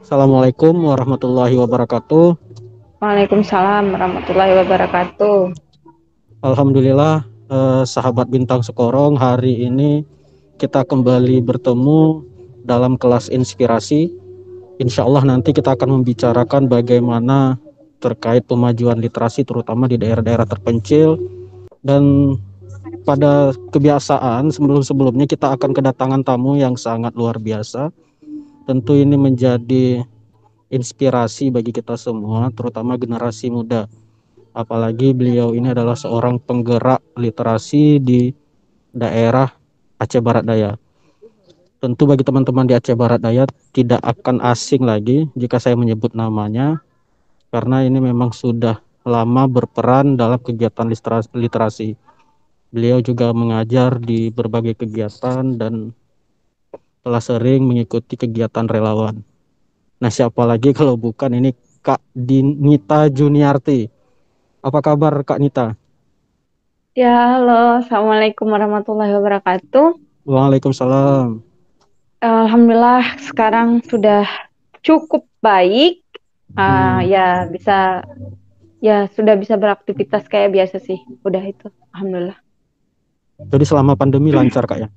Assalamualaikum warahmatullahi wabarakatuh. Waalaikumsalam warahmatullahi wabarakatuh. Alhamdulillah, sahabat Bintang Sekorong, hari ini kita kembali bertemu dalam kelas inspirasi. Insya Allah nanti kita akan membicarakan bagaimana terkait pemajuan literasi terutama di daerah-daerah terpencil. Dan pada kebiasaan sebelum-sebelumnya kita akan kedatangan tamu yang sangat luar biasa. Tentu ini menjadi inspirasi bagi kita semua, terutama generasi muda. Apalagi beliau ini adalah seorang penggerak literasi di daerah Aceh Barat Daya. Tentu bagi teman-teman di Aceh Barat Daya tidak akan asing lagi jika saya menyebut namanya, karena ini memang sudah lama berperan dalam kegiatan literasi. Beliau juga mengajar di berbagai kegiatan dan telah sering mengikuti kegiatan relawan. Nah, siapa lagi kalau bukan ini Kak Dinita Juniarti. Apa kabar Kak Nita? Ya, halo. Assalamualaikum warahmatullahi wabarakatuh. Waalaikumsalam. Alhamdulillah sekarang sudah cukup baik. Hmm. Ya bisa, ya sudah bisa beraktivitas kayak biasa sih. Udah itu, alhamdulillah. Jadi selama pandemi lancar Kak ya?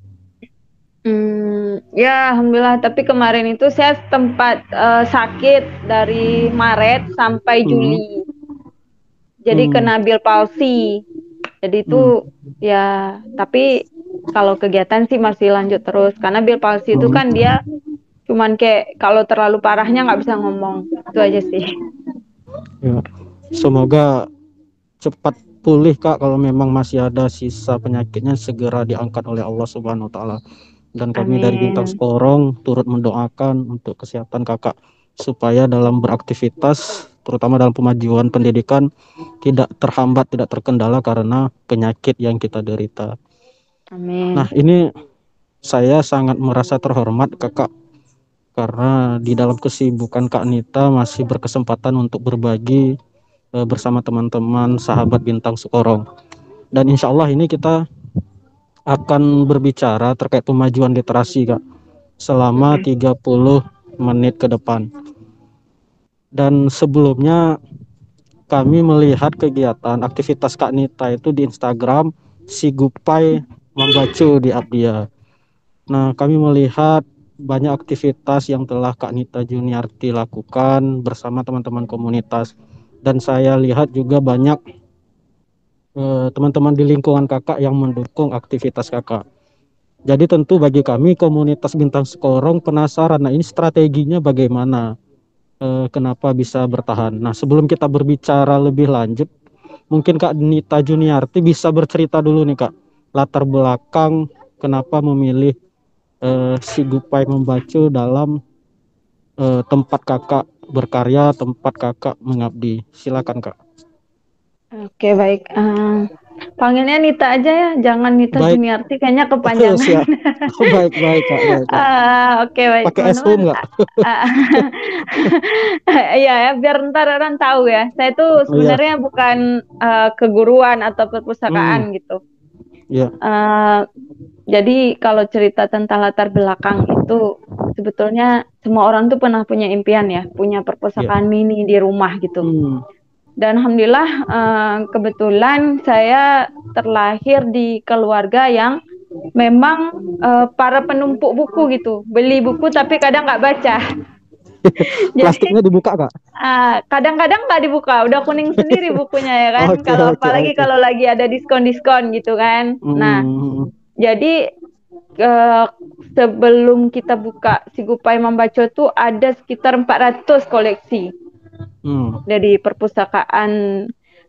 Ya alhamdulillah. Tapi kemarin itu saya sempat sakit dari Maret sampai Hmm. Juli. Jadi Hmm. kena bil palsi. Jadi itu Hmm. ya, tapi kalau kegiatan sih masih lanjut terus. Karena bil palsi itu kan Hmm. dia cuman kayak kalau terlalu parahnya nggak bisa ngomong. Itu aja sih. Ya. Semoga cepat pulih Kak, kalau memang masih ada sisa penyakitnya segera diangkat oleh Allah Subhanahu wa taala. Dan kami dari Bintang Amin. Sekorong turut mendoakan untuk kesehatan Kakak supaya dalam beraktivitas terutama dalam pemajuan pendidikan tidak terhambat, tidak terkendala karena penyakit yang kita derita. Nah, Amin. ini saya sangat merasa terhormat Kakak karena di dalam kesibukan Kak Nita masih berkesempatan untuk berbagi bersama teman-teman sahabat Bintang Sekorong. Dan insya Allah ini kita akan berbicara terkait pemajuan literasi Kak selama Mm-mm. 30 menit ke depan. Dan sebelumnya kami melihat kegiatan aktivitas Kak Nita itu di Instagram si Gupai Membacu di Abdia. Nah, kami melihat banyak aktivitas yang telah Kak Nita Juniarti lakukan bersama teman-teman komunitas. Dan saya lihat juga banyak teman-teman di lingkungan kakak yang mendukung aktivitas kakak. Jadi tentu bagi kami komunitas Bintang Sekorong penasaran, nah ini strateginya bagaimana? Kenapa bisa bertahan? Nah, sebelum kita berbicara lebih lanjut, mungkin Kak Nita Juniarti bisa bercerita dulu nih Kak, latar belakang kenapa memilih si Gupai Membaca dalam tempat kakak berkarya, tempat kakak mengabdi. Silakan Kak. Oke, baik. Panggilnya Nita aja ya, jangan Nita Baik. Juniarti, kayaknya kepanjangan. Siap. Baik, baik Kak, baik Kak. Oke, baik Pakai es teman-teman. home nggak? Ah, Iya ya, biar ntar orang tahu ya. Saya tuh Oh iya. sebenarnya bukan keguruan atau Hmm. perpustakaan gitu. Ya. Eh, jadi kalau cerita tentang latar belakang itu sebetulnya semua orang tuh pernah punya impian ya, punya Ya. perpustakaan mini di rumah gitu. Hmm. Dan alhamdulillah kebetulan saya terlahir di keluarga yang memang para penumpuk buku gitu, beli buku tapi kadang nggak baca. Jadi Plastiknya dibuka Kak? kadang-kadang nggak dibuka, udah kuning sendiri bukunya ya kan. Oke, Kalau oke, apalagi oke. kalau lagi ada diskon-diskon gitu kan. Nah, Hmm. jadi eh, sebelum kita buka si Gupai Membaca tuh ada sekitar 400 koleksi Hmm. dari perpustakaan,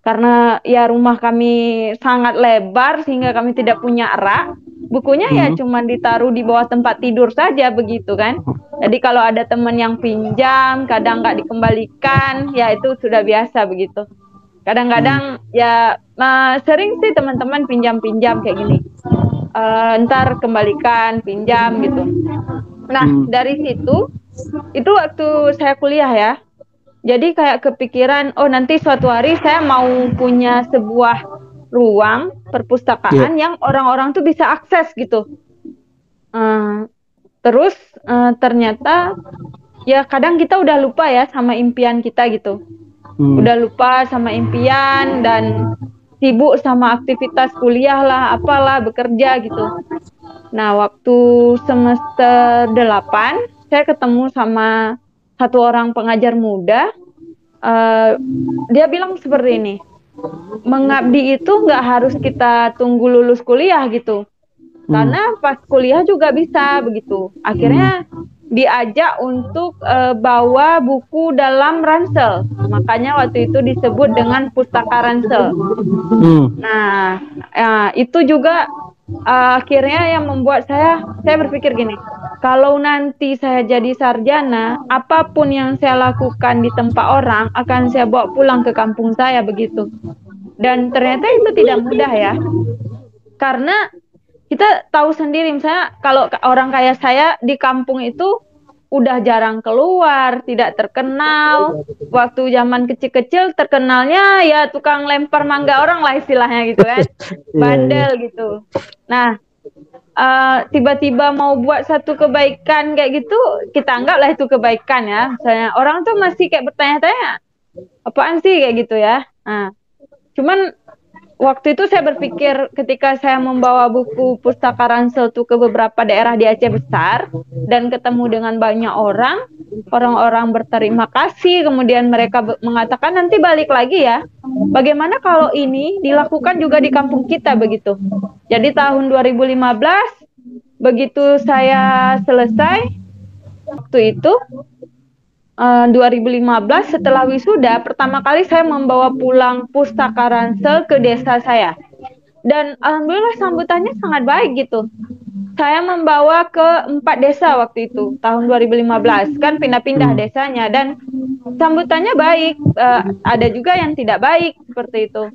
karena ya rumah kami sangat lebar sehingga kami tidak punya rak. Bukunya ya Hmm. cuma ditaruh di bawah tempat tidur saja begitu kan. Jadi kalau ada teman yang pinjam, kadang nggak dikembalikan, ya itu sudah biasa begitu. Hmm. Kadang-kadang ya sering sih teman-teman pinjam-pinjam kayak gini. Ntar kembalikan, pinjam gitu. Nah, Hmm. dari situ, itu waktu saya kuliah ya. Jadi kayak kepikiran, oh nanti suatu hari saya mau punya sebuah ruang Ya. perpustakaan yang orang-orang tuh bisa akses gitu. Eh, terus ternyata ya kadang kita udah lupa ya sama impian kita gitu. Udah lupa sama impian dan sibuk sama aktivitas kuliah lah, apalah, bekerja gitu. Nah, waktu semester 8, saya ketemu sama satu orang pengajar muda. Dia bilang seperti ini, mengabdi itu nggak harus kita tunggu lulus kuliah gitu. Karena pas kuliah juga bisa begitu. Akhirnya diajak untuk bawa buku dalam ransel. Makanya waktu itu disebut dengan pustaka ransel. Nah, itu juga akhirnya yang membuat saya berpikir gini, kalau nanti saya jadi sarjana, apapun yang saya lakukan di tempat orang akan saya bawa pulang ke kampung saya begitu. Dan ternyata itu tidak mudah ya. Karena kita tahu sendiri, misalnya kalau orang kaya saya di kampung itu udah jarang keluar, tidak terkenal. Waktu zaman kecil-kecil terkenalnya ya tukang lempar mangga orang lah istilahnya gitu kan, bandel gitu. Nah, tiba-tiba mau buat satu kebaikan kayak gitu, kita anggaplah itu kebaikan ya. Misalnya orang tuh masih kayak bertanya-tanya, apaan sih kayak gitu ya. Nah, cuman waktu itu saya berpikir ketika saya membawa buku pustaka ransel itu ke beberapa daerah di Aceh besar dan ketemu dengan banyak orang-orang berterima kasih, kemudian mereka mengatakan nanti balik lagi ya. Bagaimana kalau ini dilakukan juga di kampung kita begitu. Jadi tahun 2015 begitu saya selesai waktu itu 2015 setelah wisuda, pertama kali saya membawa pulang pustaka ransel ke desa saya. Dan alhamdulillah sambutannya sangat baik gitu. Saya membawa ke 4 desa waktu itu, tahun 2015. Kan pindah-pindah desanya dan sambutannya baik. Ada juga yang tidak baik seperti itu.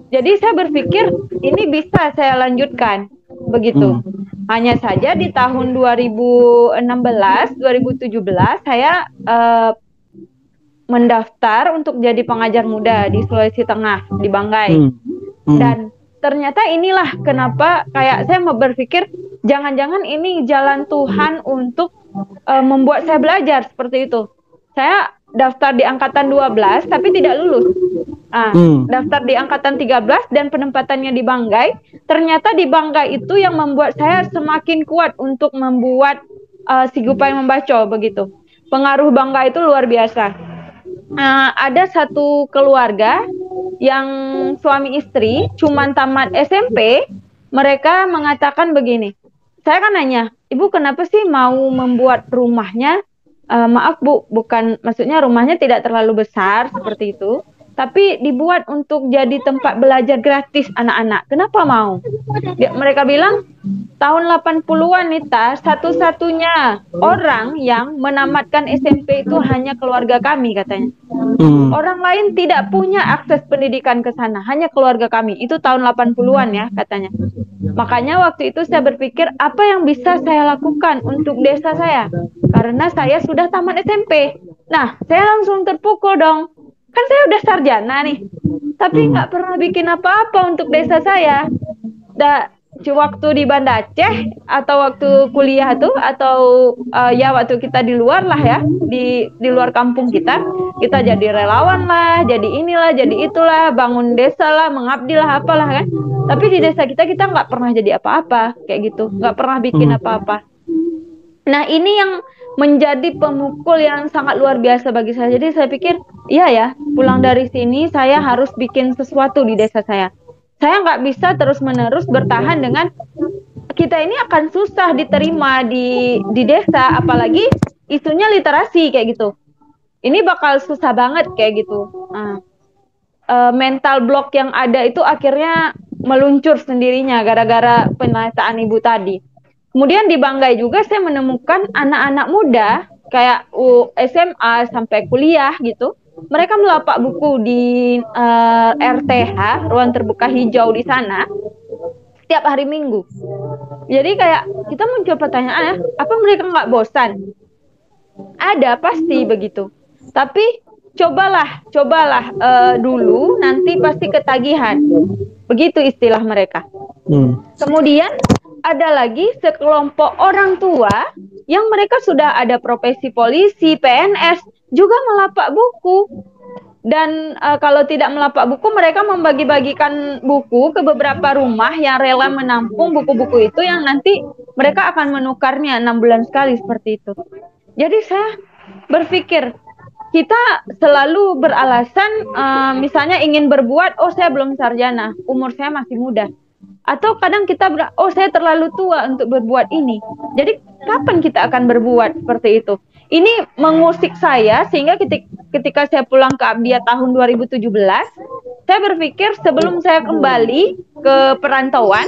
Jadi saya berpikir ini bisa saya lanjutkan begitu. Hanya saja di tahun 2016, 2017 saya mendaftar untuk jadi pengajar muda di Sulawesi Tengah, di Banggai. Dan ternyata inilah kenapa kayak saya mau berpikir jangan-jangan ini jalan Tuhan untuk membuat saya belajar seperti itu. Saya daftar di angkatan 12 tapi tidak lulus. Daftar di angkatan 13 dan penempatannya di Banggai. Ternyata di Banggai itu yang membuat saya semakin kuat untuk membuat Sigupai Membaco begitu. Pengaruh Banggai itu luar biasa. Ada satu keluarga yang suami istri cuman tamat SMP, mereka mengatakan begini. Saya kan nanya, ibu kenapa sih mau membuat rumahnya? Maaf bu, bukan, maksudnya rumahnya tidak terlalu besar seperti itu, tapi dibuat untuk jadi tempat belajar gratis anak-anak. Kenapa mau? Mereka bilang, tahun 80-an Nita, satu-satunya orang yang menamatkan SMP itu hanya keluarga kami katanya. Orang lain tidak punya akses pendidikan ke sana, hanya keluarga kami. Itu tahun 80-an ya katanya. Makanya waktu itu saya berpikir apa yang bisa saya lakukan untuk desa saya. Karena saya sudah tamat SMP. Nah, saya langsung terpukul dong. Kan saya udah sarjana nih. Tapi nggak pernah bikin apa-apa untuk desa saya. Waktu di Banda Aceh atau waktu kuliah tuh atau ya waktu kita di luar lah ya, di luar kampung kita jadi relawan lah, jadi inilah, jadi itulah, bangun desa lah, mengabdi lah, apalah kan. Tapi di desa kita nggak pernah jadi apa-apa kayak gitu, nggak pernah bikin apa-apa. Nah ini yang menjadi pemukul yang sangat luar biasa bagi saya. Jadi saya pikir, iya ya, pulang dari sini saya harus bikin sesuatu di desa saya. Saya nggak bisa terus-menerus bertahan dengan kita ini akan susah diterima di desa, apalagi isunya literasi kayak gitu. Ini bakal susah banget kayak gitu. Mental block yang ada itu akhirnya meluncur sendirinya gara-gara penataan ibu tadi. Kemudian di Banggai juga saya menemukan anak-anak muda kayak SMA sampai kuliah gitu. Mereka melapak buku di RTH, ruang terbuka hijau di sana, setiap hari Minggu. Jadi kayak kita muncul pertanyaan, apa mereka nggak bosan? Ada, pasti begitu. Tapi cobalah dulu, nanti pasti ketagihan. Begitu istilah mereka. Kemudian ada lagi sekelompok orang tua yang mereka sudah ada profesi polisi, PNS, juga melapak buku. Dan kalau tidak melapak buku, mereka membagi-bagikan buku ke beberapa rumah yang rela menampung buku-buku itu yang nanti mereka akan menukarnya 6 bulan sekali seperti itu. Jadi saya berpikir, kita selalu beralasan misalnya ingin berbuat, oh saya belum sarjana, umur saya masih muda. Atau kadang kita oh saya terlalu tua untuk berbuat ini. Jadi kapan kita akan berbuat seperti itu? Ini mengusik saya sehingga ketika saya pulang ke Abdia tahun 2017, saya berpikir sebelum saya kembali ke perantauan,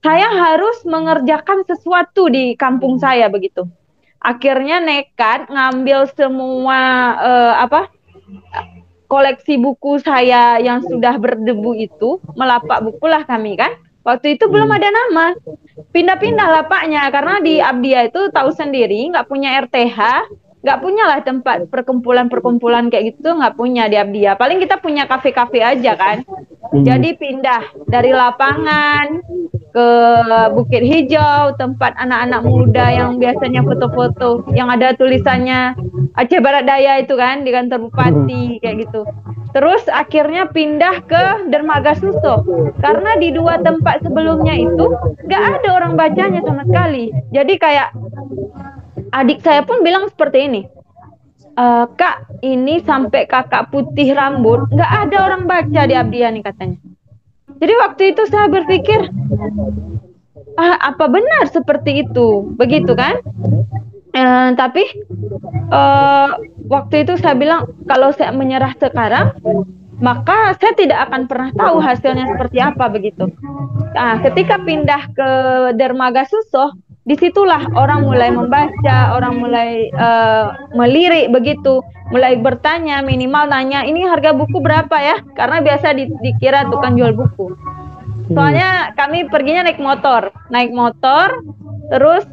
saya harus mengerjakan sesuatu di kampung saya begitu. Akhirnya nekat ngambil semua koleksi buku saya yang sudah berdebu itu, melapak bukulah kami kan. Waktu itu belum ada nama. Pindah-pindah lapaknya karena di Abdia itu tahu sendiri nggak punya RTH, nggak punya lah tempat perkumpulan-perkumpulan kayak gitu, nggak punya di Abdia. Paling kita punya kafe-kafe aja kan. Jadi pindah dari lapangan ke Bukit Hijau, tempat anak-anak muda yang biasanya foto-foto, yang ada tulisannya Aceh Barat Daya itu kan, di kantor bupati kayak gitu. Terus akhirnya pindah ke Dermaga Suso, karena di 2 tempat sebelumnya itu nggak ada orang bacanya sama sekali. Jadi kayak adik saya pun bilang seperti ini, Kak, ini sampai kakak putih rambut, nggak ada orang baca di Abdia nih katanya. Jadi waktu itu saya berpikir, apa benar seperti itu? Begitu kan? Tapi waktu itu saya bilang, kalau saya menyerah sekarang, maka saya tidak akan pernah tahu hasilnya seperti apa begitu. Nah, ketika pindah ke Dermaga Suso, disitulah orang mulai membaca, orang mulai melirik begitu, mulai bertanya, minimal nanya, ini harga buku berapa ya? Karena biasa dikira tukang jual buku. Soalnya kami perginya naik motor, terus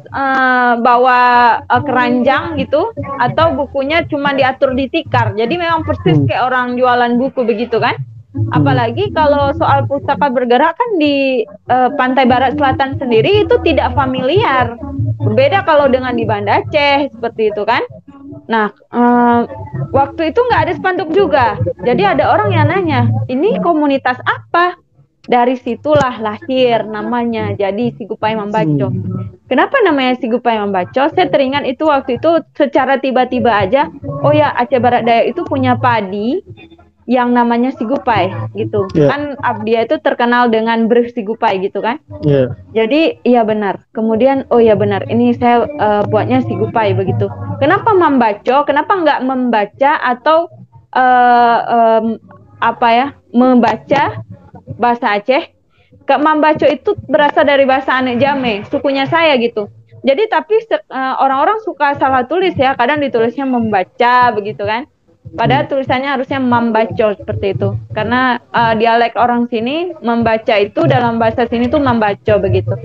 bawa keranjang gitu, atau bukunya cuma diatur di tikar. Jadi memang persis kayak orang jualan buku begitu kan. Apalagi kalau soal pustaka bergerak kan di Pantai Barat Selatan sendiri itu tidak familiar. Berbeda kalau dengan di Banda Aceh seperti itu kan. Nah, waktu itu nggak ada spanduk juga. Jadi ada orang yang nanya, ini komunitas apa? Dari situlah lahir namanya, jadi Sigupai Mambaco. Kenapa namanya Sigupai Mambaco? Saya teringat itu waktu itu secara tiba-tiba aja, oh ya Aceh Barat Daya itu punya padi yang namanya Sigupai gitu. Kan Abdia itu terkenal dengan beras Sigupai gitu kan. Jadi iya benar. Kemudian oh ya benar, ini saya buatnya Sigupai begitu. Kenapa Mambaco? Kenapa nggak membaca atau membaca bahasa Aceh? Mambaco itu berasal dari bahasa Anek Jame, sukunya saya gitu. Jadi tapi orang-orang suka salah tulis ya, kadang ditulisnya membaca begitu kan. Padahal tulisannya harusnya Mambaco seperti itu. Karena dialek orang sini membaca itu dalam bahasa sini tuh Mambaco begitu.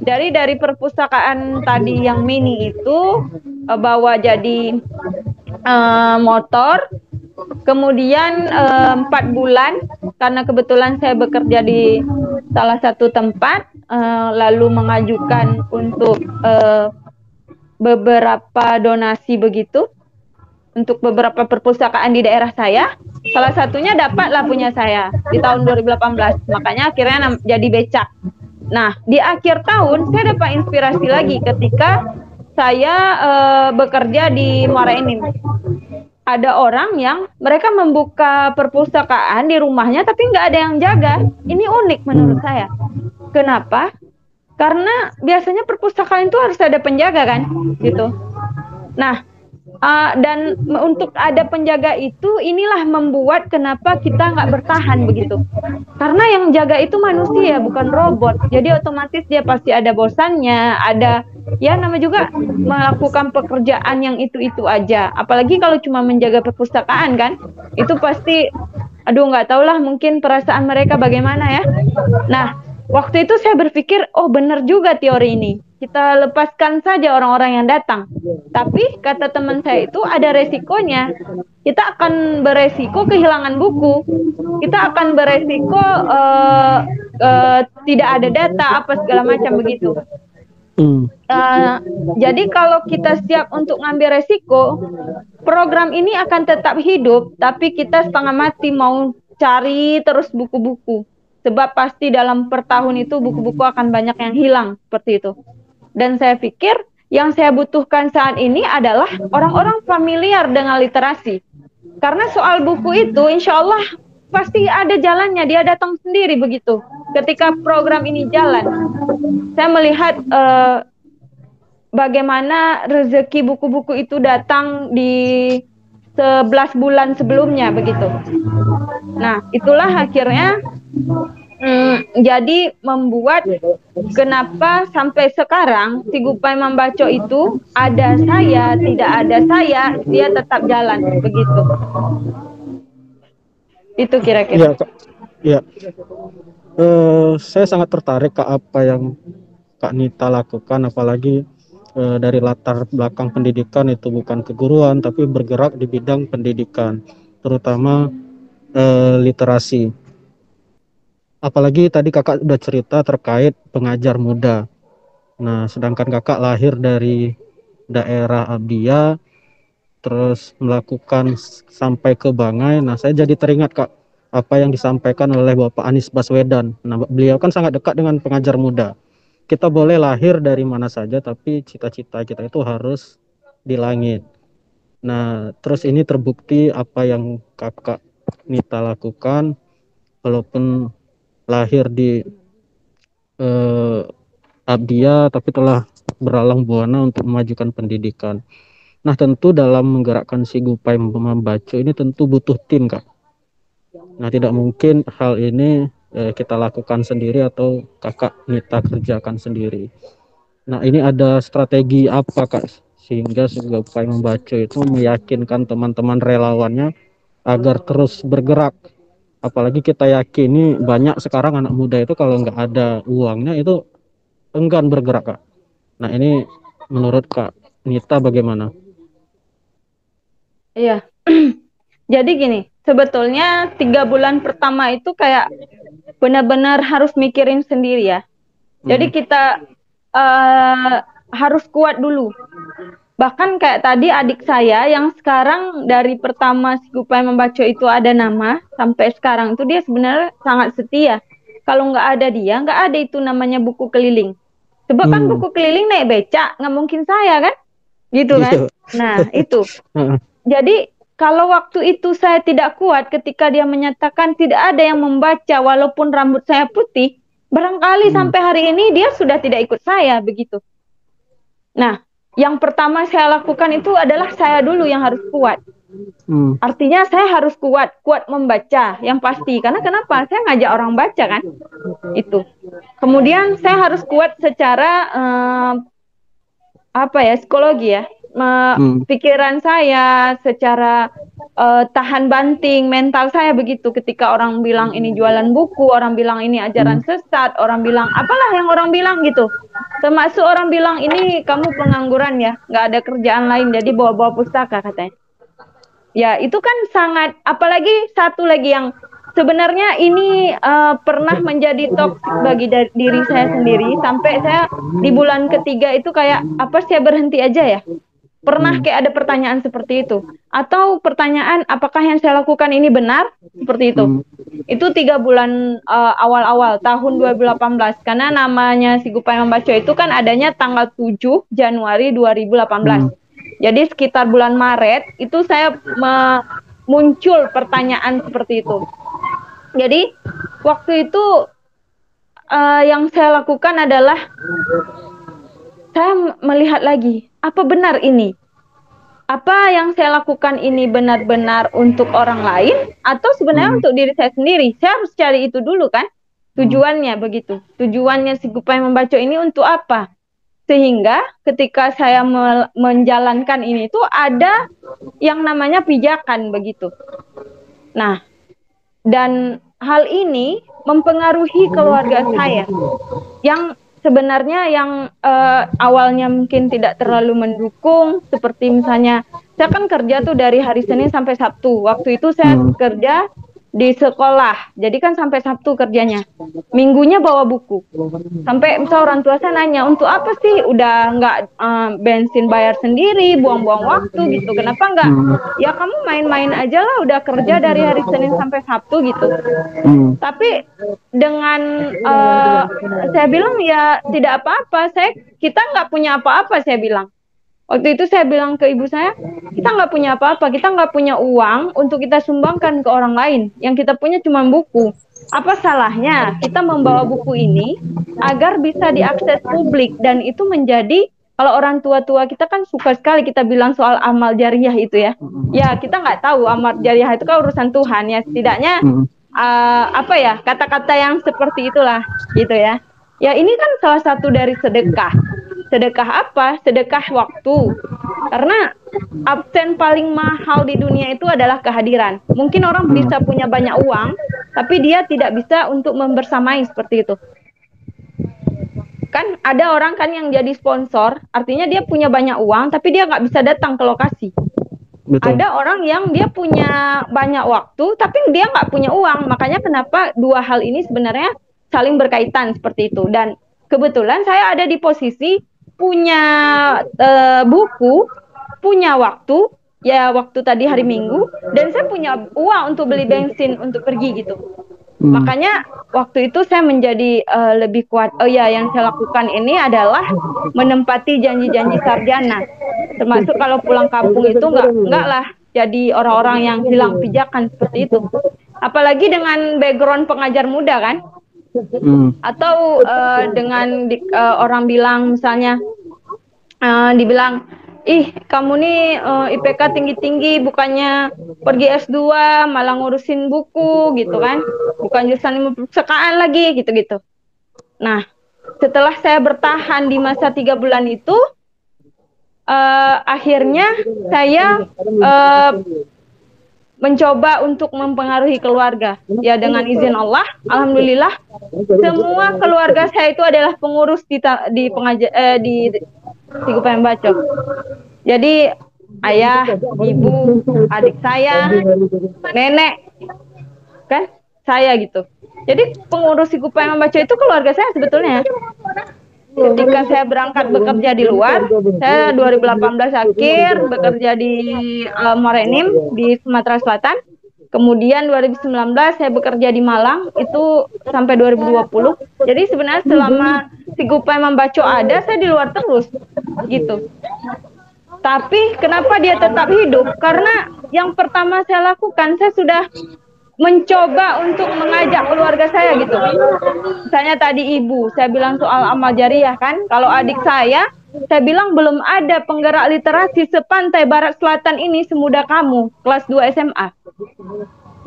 Dari perpustakaan tadi yang mini itu bawa jadi motor. Kemudian 4 bulan karena kebetulan saya bekerja di salah satu tempat, lalu mengajukan untuk beberapa donasi begitu untuk beberapa perpustakaan di daerah saya. Salah satunya dapatlah punya saya di tahun 2018, makanya akhirnya jadi becak. Nah, di akhir tahun saya dapat inspirasi lagi ketika saya bekerja di Muara Enim. Ada orang yang mereka membuka perpustakaan di rumahnya tapi nggak ada yang jaga. Ini unik menurut saya. Kenapa? Karena biasanya perpustakaan itu harus ada penjaga kan, gitu. Nah, dan untuk ada penjaga itu, inilah membuat kenapa kita nggak bertahan begitu. Karena yang jaga itu manusia, bukan robot. Jadi otomatis dia pasti ada bosannya, ada ya namanya juga melakukan pekerjaan yang itu-itu aja. Apalagi kalau cuma menjaga perpustakaan kan, itu pasti, aduh nggak tahulah mungkin perasaan mereka bagaimana ya. Nah, waktu itu saya berpikir, oh benar juga teori ini. Kita lepaskan saja orang-orang yang datang. Tapi kata teman saya itu ada resikonya. Kita akan beresiko kehilangan buku. Kita akan beresiko tidak ada data apa segala macam begitu. Jadi kalau kita siap untuk ngambil resiko, program ini akan tetap hidup, tapi kita setengah mati mau cari terus buku-buku. Sebab pasti dalam per tahun itu buku-buku akan banyak yang hilang, seperti itu. Dan saya pikir yang saya butuhkan saat ini adalah orang-orang familiar dengan literasi. Karena soal buku itu insya Allah pasti ada jalannya, dia datang sendiri begitu. Ketika program ini jalan, saya melihat bagaimana rezeki buku-buku itu datang di 11 bulan sebelumnya begitu. Nah, itulah akhirnya jadi membuat kenapa sampai sekarang Si Gupai Membaco itu ada saya, tidak ada saya, dia tetap jalan begitu. Itu kira-kira. Ya. Saya sangat tertarik ke apa yang Kak Nita lakukan, apalagi dari latar belakang pendidikan itu bukan keguruan tapi bergerak di bidang pendidikan, terutama literasi. Apalagi tadi kakak udah cerita terkait pengajar muda. Nah, sedangkan kakak lahir dari daerah Abdia, terus melakukan sampai ke Bangai. Nah, saya jadi teringat kak apa yang disampaikan oleh Bapak Anies Baswedan. Nah, beliau kan sangat dekat dengan pengajar muda. Kita boleh lahir dari mana saja, tapi cita-cita kita itu harus di langit. Nah, terus ini terbukti apa yang kakak Nita lakukan, walaupun lahir di Abdia tapi telah beralang buana untuk memajukan pendidikan. Nah, tentu dalam menggerakkan Si Gupai Membaco ini tentu butuh tim, Kak. Nah, tidak mungkin hal ini kita lakukan sendiri atau kakak Nita kerjakan sendiri. Nah, ini ada strategi apa, Kak, sehingga Si Gupai Membaco itu meyakinkan teman-teman relawannya agar terus bergerak. Apalagi kita yakini banyak sekarang anak muda itu kalau nggak ada uangnya itu enggan bergerak, Kak. Nah, ini menurut Kak Nita bagaimana? Iya. Jadi gini, sebetulnya 3 bulan pertama itu kayak benar-benar harus mikirin sendiri ya. Jadi kita harus kuat dulu. Bahkan kayak tadi adik saya yang sekarang dari pertama Si Gupai Membaco itu ada nama sampai sekarang itu dia sebenarnya sangat setia. Kalau nggak ada dia, nggak ada itu namanya buku keliling. Sebab kan buku keliling naik becak, nggak mungkin saya kan, gitu kan. Nah itu. Jadi kalau waktu itu saya tidak kuat ketika dia menyatakan tidak ada yang membaca walaupun rambut saya putih, barangkali sampai hari ini dia sudah tidak ikut saya begitu. Nah, yang pertama saya lakukan itu adalah saya dulu yang harus kuat. Artinya saya harus kuat membaca yang pasti. Karena kenapa? Saya ngajak orang baca kan, itu. Kemudian saya harus kuat secara psikologi ya. Pikiran saya secara tahan banting, mental saya begitu. Ketika orang bilang ini jualan buku, orang bilang ini ajaran sesat, orang bilang apalah yang orang bilang gitu. Termasuk orang bilang ini kamu pengangguran ya, nggak ada kerjaan lain, jadi bawa-bawa pustaka katanya. Ya itu kan sangat, apalagi satu lagi yang sebenarnya ini pernah menjadi toksik bagi diri saya sendiri. Sampai saya di bulan ketiga itu kayak, apa saya berhenti aja ya? Pernah kayak ada pertanyaan seperti itu. Atau pertanyaan, apakah yang saya lakukan ini benar? Seperti itu. Itu 3 bulan awal-awal tahun 2018. Karena namanya Si Gupai Membaco itu kan adanya tanggal 7 Januari 2018. Jadi sekitar bulan Maret itu saya muncul pertanyaan seperti itu. Jadi waktu itu yang saya lakukan adalah saya melihat lagi, apa benar ini? Apa yang saya lakukan ini benar-benar untuk orang lain atau sebenarnya untuk diri saya sendiri? Saya harus cari itu dulu kan, tujuannya begitu. Tujuannya Si Gupai Membaco ini untuk apa? Sehingga ketika saya menjalankan ini tuh ada yang namanya pijakan begitu. Nah, dan hal ini mempengaruhi keluarga saya yang sebenarnya yang awalnya mungkin tidak terlalu mendukung, seperti misalnya saya kan kerja tuh dari hari Senin sampai Sabtu. Waktu itu saya kerja di sekolah. Jadi kan sampai Sabtu kerjanya. Minggunya bawa buku. Sampai misal orang tua saya nanya, untuk apa sih? Udah nggak bensin bayar sendiri, buang-buang waktu gitu. Kenapa nggak? Ya kamu main-main aja lah, udah kerja dari hari Senin sampai Sabtu gitu. Tapi dengan saya bilang ya tidak apa-apa. Kita nggak punya apa-apa, saya bilang. Waktu itu saya bilang ke ibu saya, kita nggak punya apa-apa, kita nggak punya uang untuk kita sumbangkan ke orang lain. Yang kita punya cuma buku. Apa salahnya kita membawa buku ini agar bisa diakses publik, dan itu menjadi, kalau orang tua-tua kita kan suka sekali kita bilang soal amal jariah itu ya. Ya kita nggak tahu amal jariah itu kan urusan Tuhan ya. Setidaknya apa ya, kata-kata yang seperti itulah gitu ya. Ya ini kan salah satu dari sedekah. Sedekah apa? Sedekah waktu. Karena absen paling mahal di dunia itu adalah kehadiran. Mungkin orang bisa punya banyak uang, tapi dia tidak bisa untuk membersamai seperti itu. Kan ada orang kan yang jadi sponsor, artinya dia punya banyak uang, tapi dia nggak bisa datang ke lokasi. Betul. Ada orang yang dia punya banyak waktu, tapi dia nggak punya uang. Makanya kenapa dua hal ini sebenarnya saling berkaitan seperti itu. Dan kebetulan saya ada di posisi punya buku, punya waktu, ya waktu tadi hari Minggu, dan saya punya uang untuk beli bensin untuk pergi gitu. Makanya waktu itu saya menjadi lebih kuat. Oh ya, yang saya lakukan ini adalah menempati janji-janji sarjana. Termasuk kalau pulang kampung itu enggak lah jadi orang-orang yang hilang pijakan seperti itu. Apalagi dengan background pengajar muda kan. Atau dengan orang bilang misalnya dibilang, ih kamu nih IPK tinggi-tinggi, bukannya pergi S2 malah ngurusin buku gitu kan, bukan jurusan ilmu perpustakaan lagi gitu-gitu. Nah setelah saya bertahan di masa 3 bulan itu, akhirnya saya mencoba untuk mempengaruhi keluarga. Ya dengan izin Allah, alhamdulillah semua keluarga saya itu adalah pengurus di Sigupay Membaca. Jadi ayah, ibu, adik saya, nenek, kan saya gitu. Jadi pengurus Sigupay Membaca itu keluarga saya sebetulnya. Ketika saya berangkat bekerja di luar, saya 2018 akhir bekerja di Morenim di Sumatera Selatan. Kemudian 2019 saya bekerja di Malang, itu sampai 2020. Jadi sebenarnya selama Sigupay Membaca ada, saya di luar terus gitu. Tapi kenapa dia tetap hidup? Karena yang pertama saya lakukan, saya sudah mencoba untuk mengajak keluarga saya gitu. Misalnya tadi ibu, saya bilang soal amal jariah kan. Kalau adik saya bilang belum ada penggerak literasi sepantai barat selatan ini semudah kamu, kelas 2 SMA.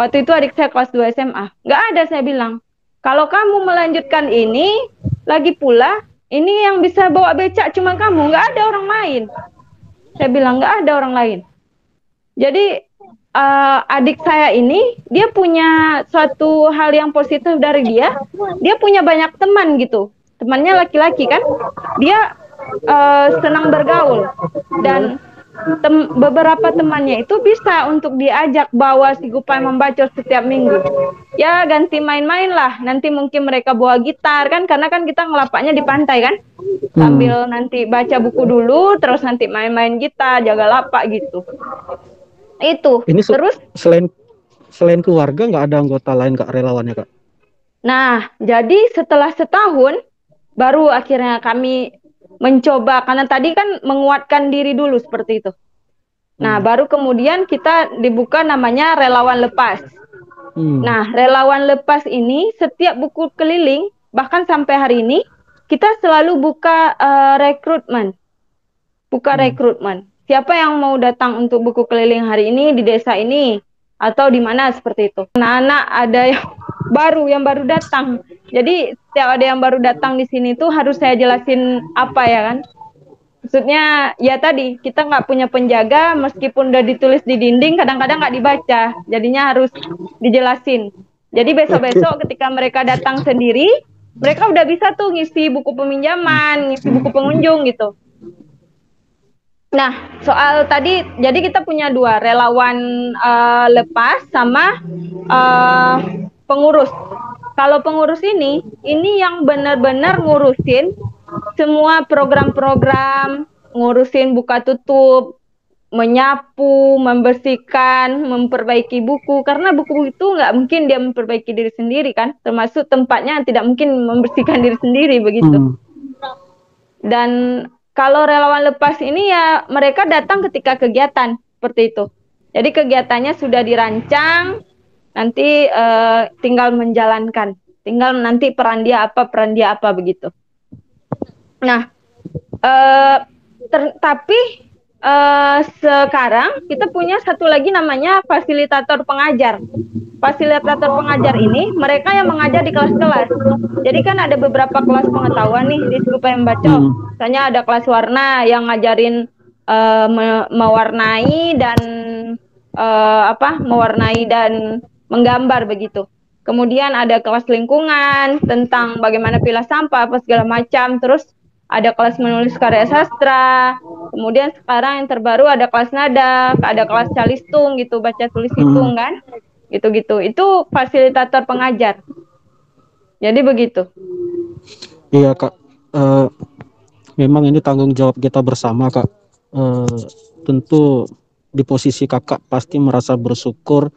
Waktu itu adik saya kelas 2 SMA. Nggak ada, saya bilang. Kalau kamu melanjutkan ini, lagi pula, ini yang bisa bawa becak cuma kamu, nggak ada orang lain. Saya bilang, nggak ada orang lain. Jadi, adik saya ini, dia punya suatu hal yang positif dari dia. Dia punya banyak teman gitu. Temannya laki-laki kan. Dia senang bergaul. Dan beberapa temannya itu bisa untuk diajak bawa Sigupay Membaca setiap minggu. Ya ganti main-main lah. Nanti mungkin mereka bawa gitar kan, karena kan kita ngelapaknya di pantai kan. Sambil nanti baca buku dulu, terus nanti main-main gitar, jaga lapak gitu. Itu. Ini terus selain keluarga nggak ada anggota lain Kak, relawannya Kak? Nah, jadi setelah setahun baru akhirnya kami mencoba, karena tadi kan menguatkan diri dulu seperti itu. Nah, baru kemudian kita dibuka namanya Relawan Lepas. Nah, Relawan Lepas ini setiap buku keliling, bahkan sampai hari ini, kita selalu buka rekrutmen. Buka rekrutmen. Siapa yang mau datang untuk buku keliling hari ini di desa ini? Atau di mana seperti itu. Anak-anak ada yang baru datang. Jadi setiap ada yang baru datang di sini tuh harus saya jelasin apa ya kan. Maksudnya ya tadi kita nggak punya penjaga, meskipun udah ditulis di dinding kadang-kadang nggak dibaca. Jadinya harus dijelasin. Jadi besok-besok ketika mereka datang sendiri, mereka udah bisa tuh ngisi buku peminjaman, ngisi buku pengunjung gitu. Nah, soal tadi, jadi kita punya dua, relawan lepas sama pengurus. Kalau pengurus ini yang benar-benar ngurusin semua program-program, ngurusin buka tutup, menyapu, membersihkan, memperbaiki buku. Karena buku itu nggak mungkin dia memperbaiki diri sendiri kan, termasuk tempatnya tidak mungkin membersihkan diri sendiri begitu. Dan kalau relawan lepas ini ya mereka datang ketika kegiatan seperti itu. Jadi kegiatannya sudah dirancang, nanti tinggal menjalankan. Tinggal nanti peran dia apa begitu. Nah, tapi sekarang kita punya satu lagi namanya fasilitator pengajar. Fasilitator pengajar ini mereka yang mengajar di kelas-kelas. Jadi kan ada beberapa kelas pengetahuan nih di Suku Pembaco. Misalnya ada kelas warna yang ngajarin mewarnai dan mewarnai dan menggambar begitu. Kemudian ada kelas lingkungan tentang bagaimana pilah sampah apa segala macam. Terus ada kelas menulis karya sastra. Kemudian sekarang yang terbaru ada kelas nada, ada kelas calistung gitu, baca tulis hitung kan. Gitu-gitu. Itu fasilitator pengajar. Jadi begitu. Iya Kak, memang ini tanggung jawab kita bersama Kak. Tentu di posisi Kakak pasti merasa bersyukur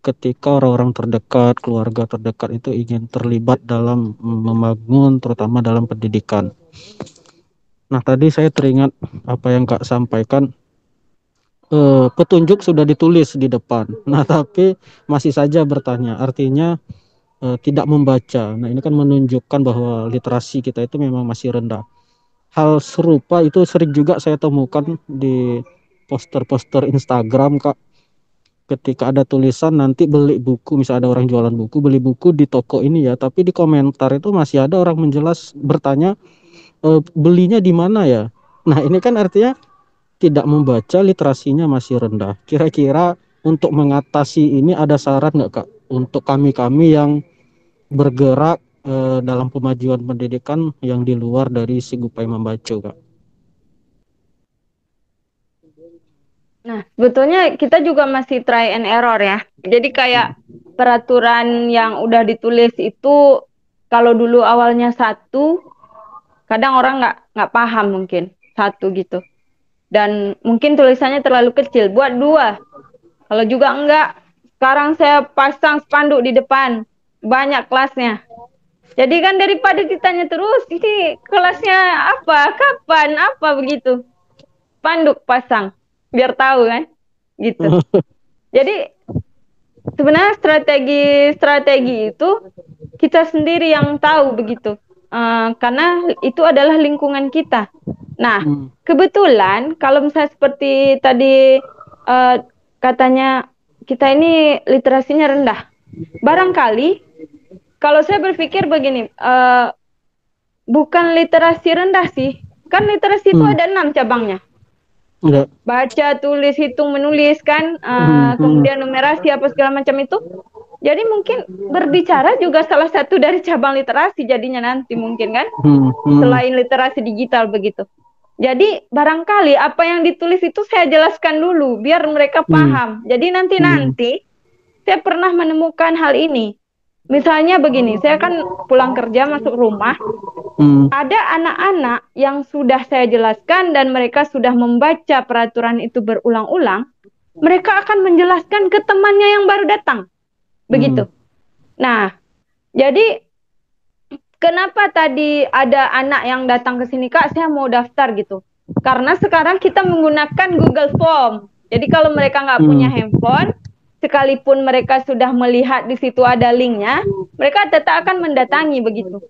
ketika orang-orang terdekat, keluarga terdekat itu ingin terlibat dalam membangun, terutama dalam pendidikan. Nah tadi saya teringat apa yang Kak sampaikan, petunjuk sudah ditulis di depan. Nah tapi masih saja bertanya, artinya tidak membaca. Nah ini kan menunjukkan bahwa literasi kita itu memang masih rendah. Hal serupa itu sering juga saya temukan di poster-poster Instagram Kak. Ketika ada tulisan nanti beli buku, misalnya ada orang jualan buku, beli buku di toko ini ya, tapi di komentar itu masih ada orang bertanya, belinya di mana ya? Nah ini kan artinya tidak membaca, literasinya masih rendah. Kira-kira untuk mengatasi ini ada saran nggak Kak untuk kami-kami yang bergerak dalam pemajuan pendidikan yang di luar dari si Gupai Membaca Kak? Nah, sebetulnya kita juga masih try and error ya. Jadi kayak peraturan yang udah ditulis itu kalau dulu awalnya satu, kadang orang nggak paham mungkin satu gitu. Dan mungkin tulisannya terlalu kecil, buat dua. Kalau juga enggak, sekarang saya pasang spanduk di depan, banyak kelasnya. Jadi kan daripada ditanya terus, ini kelasnya apa, kapan, apa begitu. Spanduk pasang, biar tahu kan, gitu. Jadi sebenarnya strategi itu kita sendiri yang tahu begitu. Karena itu adalah lingkungan kita. Nah, kebetulan kalau misalnya seperti tadi katanya kita ini literasinya rendah. Barangkali kalau saya berpikir begini, bukan literasi rendah sih. Kan literasi itu ada 6 cabangnya. Baca, tulis, hitung, menulis kan, kemudian numerasi apa segala macam itu. Jadi mungkin berbicara juga salah satu dari cabang literasi jadinya nanti mungkin kan, selain literasi digital begitu. Jadi barangkali apa yang ditulis itu saya jelaskan dulu biar mereka paham. Jadi nanti saya pernah menemukan hal ini. Misalnya begini, saya kan pulang kerja masuk rumah, ada anak-anak yang sudah saya jelaskan dan mereka sudah membaca peraturan itu berulang-ulang, mereka akan menjelaskan ke temannya yang baru datang. Begitu. Nah, jadi kenapa tadi ada anak yang datang ke sini, Kak, saya mau daftar gitu. Karena sekarang kita menggunakan Google Form. Jadi kalau mereka nggak punya handphone, sekalipun mereka sudah melihat di situ ada linknya, mereka tetap akan mendatangi begitu.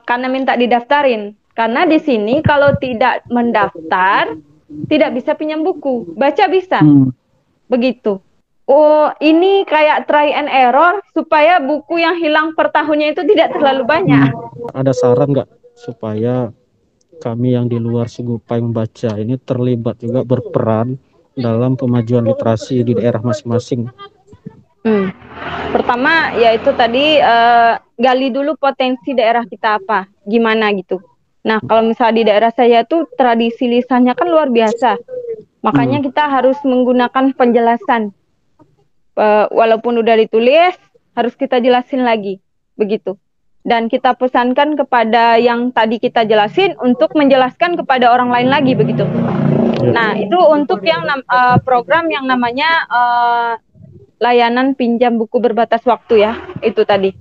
Karena minta didaftarin. Karena di sini kalau tidak mendaftar, tidak bisa pinjam buku. Baca bisa. Begitu. Oh, ini kayak try and error supaya buku yang hilang per tahunnya itu tidak terlalu banyak. Ada saran nggak supaya kami yang di luar Sugupai Membaca ini terlibat juga berperan dalam pemajuan literasi di daerah masing-masing? Pertama yaitu tadi gali dulu potensi daerah kita apa, gimana gitu. Nah, kalau misalnya di daerah saya tuh tradisi lisannya kan luar biasa. Makanya kita harus menggunakan penjelasan. Walaupun udah ditulis, harus kita jelasin lagi. Begitu. Dan kita pesankan kepada yang tadi kita jelasin untuk menjelaskan kepada orang lain lagi. Begitu. Nah, itu untuk yang program yang namanya layanan pinjam buku berbatas waktu ya. Itu tadi.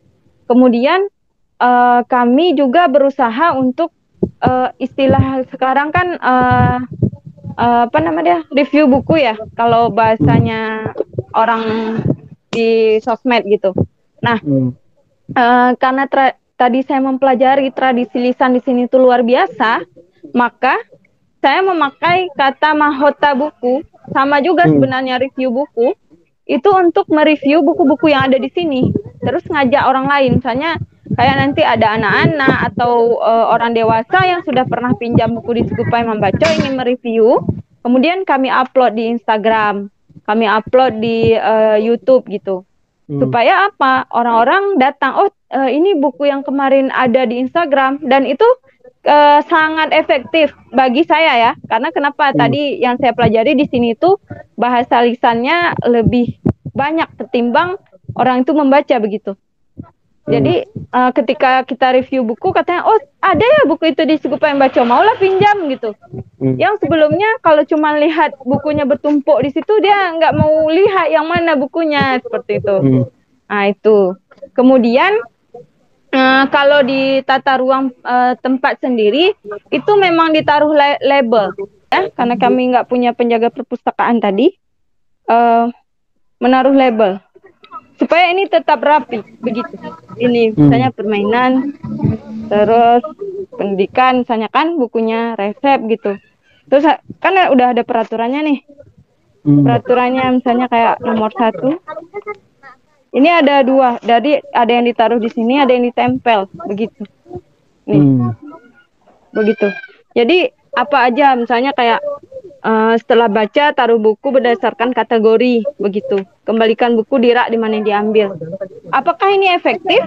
Kemudian kami juga berusaha untuk istilah sekarang kan apa namanya, review buku ya kalau bahasanya orang di sosmed gitu. Nah, karena tadi saya mempelajari tradisi lisan di sini itu luar biasa, maka saya memakai kata mahota buku, sama juga sebenarnya review buku, itu untuk mereview buku-buku yang ada di sini. Terus ngajak orang lain, misalnya kayak nanti ada anak-anak atau orang dewasa yang sudah pernah pinjam buku di Segupai Membaca ingin mereview, kemudian kami upload di Instagram, kami upload di YouTube gitu. Supaya apa? Orang-orang datang, oh ini buku yang kemarin ada di Instagram, dan itu sangat efektif bagi saya ya. Karena kenapa? Tadi yang saya pelajari di sini itu bahasa lisannya lebih banyak ketimbang orang itu membaca begitu. Jadi ketika kita review buku katanya, oh ada ya buku itu di Segupai Membaca, maulah pinjam gitu. Yang sebelumnya kalau cuma lihat bukunya bertumpuk di situ, dia nggak mau lihat yang mana bukunya, seperti itu. Nah itu. Kemudian kalau di tata ruang tempat sendiri itu memang ditaruh label ya, karena kami nggak punya penjaga perpustakaan tadi, menaruh label supaya ini tetap rapi begitu. Ini misalnya permainan, terus pendidikan misalnya kan bukunya, resep gitu. Terus kan udah ada peraturannya nih. Peraturannya misalnya kayak nomor 1. Ini ada 2, jadi ada yang ditaruh di sini, ada yang ditempel, begitu. Nih, begitu. Jadi apa aja, misalnya kayak setelah baca taruh buku berdasarkan kategori, begitu. Kembalikan buku di rak di mana diambil. Apakah ini efektif?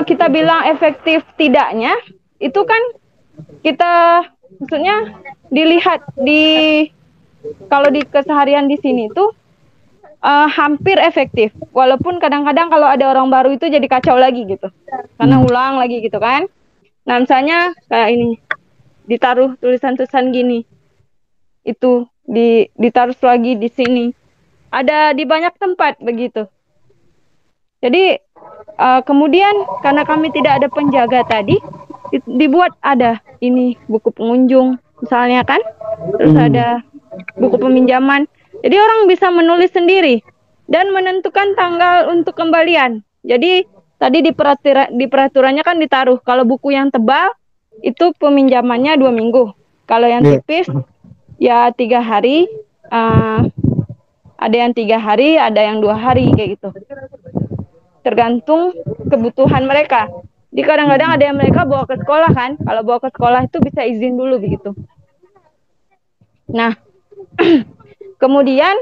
Kita bilang efektif tidaknya, itu kan kita maksudnya dilihat di kalau di keseharian di sini tuh hampir efektif. Walaupun kadang-kadang kalau ada orang baru itu jadi kacau lagi gitu. Karena ulang lagi gitu kan. Nah misalnya kayak ini, ditaruh tulisan-tulisan gini. Itu ditaruh lagi di sini. Ada di banyak tempat begitu. Jadi kemudian karena kami tidak ada penjaga tadi, dibuat ada ini buku pengunjung misalnya kan. Terus ada buku peminjaman. Jadi orang bisa menulis sendiri dan menentukan tanggal untuk kembalian. Jadi tadi di peraturannya kan ditaruh kalau buku yang tebal itu peminjamannya 2 minggu. Kalau yang tipis ya 3 hari. Ada yang 3 hari, ada yang 2 hari kayak gitu. Tergantung kebutuhan mereka. Jadi kadang-kadang ada yang mereka bawa ke sekolah kan. Kalau bawa ke sekolah itu bisa izin dulu begitu. Nah, kemudian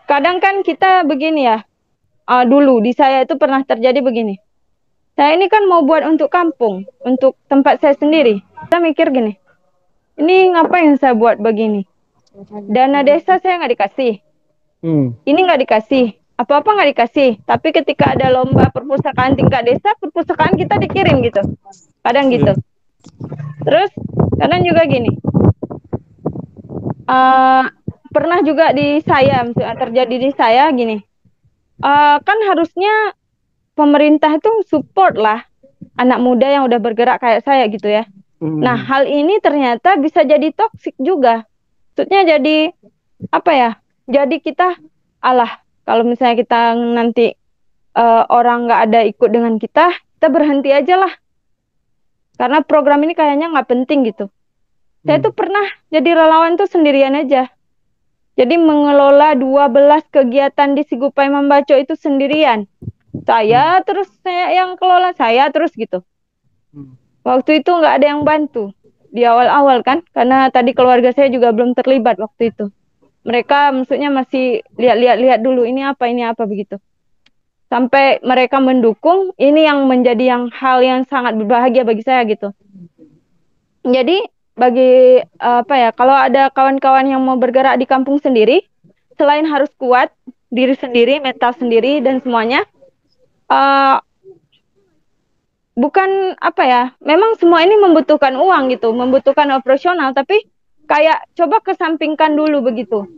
kadang kan kita begini ya, dulu di saya itu pernah terjadi begini. Saya ini kan mau buat untuk kampung, untuk tempat saya sendiri. Saya mikir gini, ini ngapain saya buat begini? Dana desa saya nggak dikasih, ini nggak dikasih, apa-apa nggak dikasih. Tapi ketika ada lomba perpustakaan tingkat desa, perpustakaan kita dikirim gitu. Kadang gitu. Terus kadang juga gini. Pernah juga di saya, terjadi di saya gini, kan harusnya pemerintah itu support lah anak muda yang udah bergerak kayak saya gitu ya. Nah hal ini ternyata bisa jadi toksik juga. Maksudnya jadi apa ya, jadi kita kalau misalnya kita nanti orang nggak ada ikut dengan kita berhenti aja lah, karena program ini kayaknya nggak penting gitu. Saya tuh pernah jadi relawan tuh sendirian aja. Jadi mengelola 12 kegiatan di Segupai Membaca itu sendirian. Saya yang kelola saya terus gitu. Waktu itu nggak ada yang bantu di awal-awal kan, karena tadi keluarga saya juga belum terlibat waktu itu. Mereka maksudnya masih lihat dulu ini apa begitu. sampai mereka mendukung, ini yang menjadi hal yang sangat berbahagia bagi saya gitu. Jadi bagi apa ya, kalau ada kawan-kawan yang mau bergerak di kampung sendiri, selain harus kuat diri sendiri, mental sendiri dan semuanya, uh, bukan apa ya, memang semua ini membutuhkan uang gitu, membutuhkan operasional, tapi kayak coba kesampingkan dulu begitu.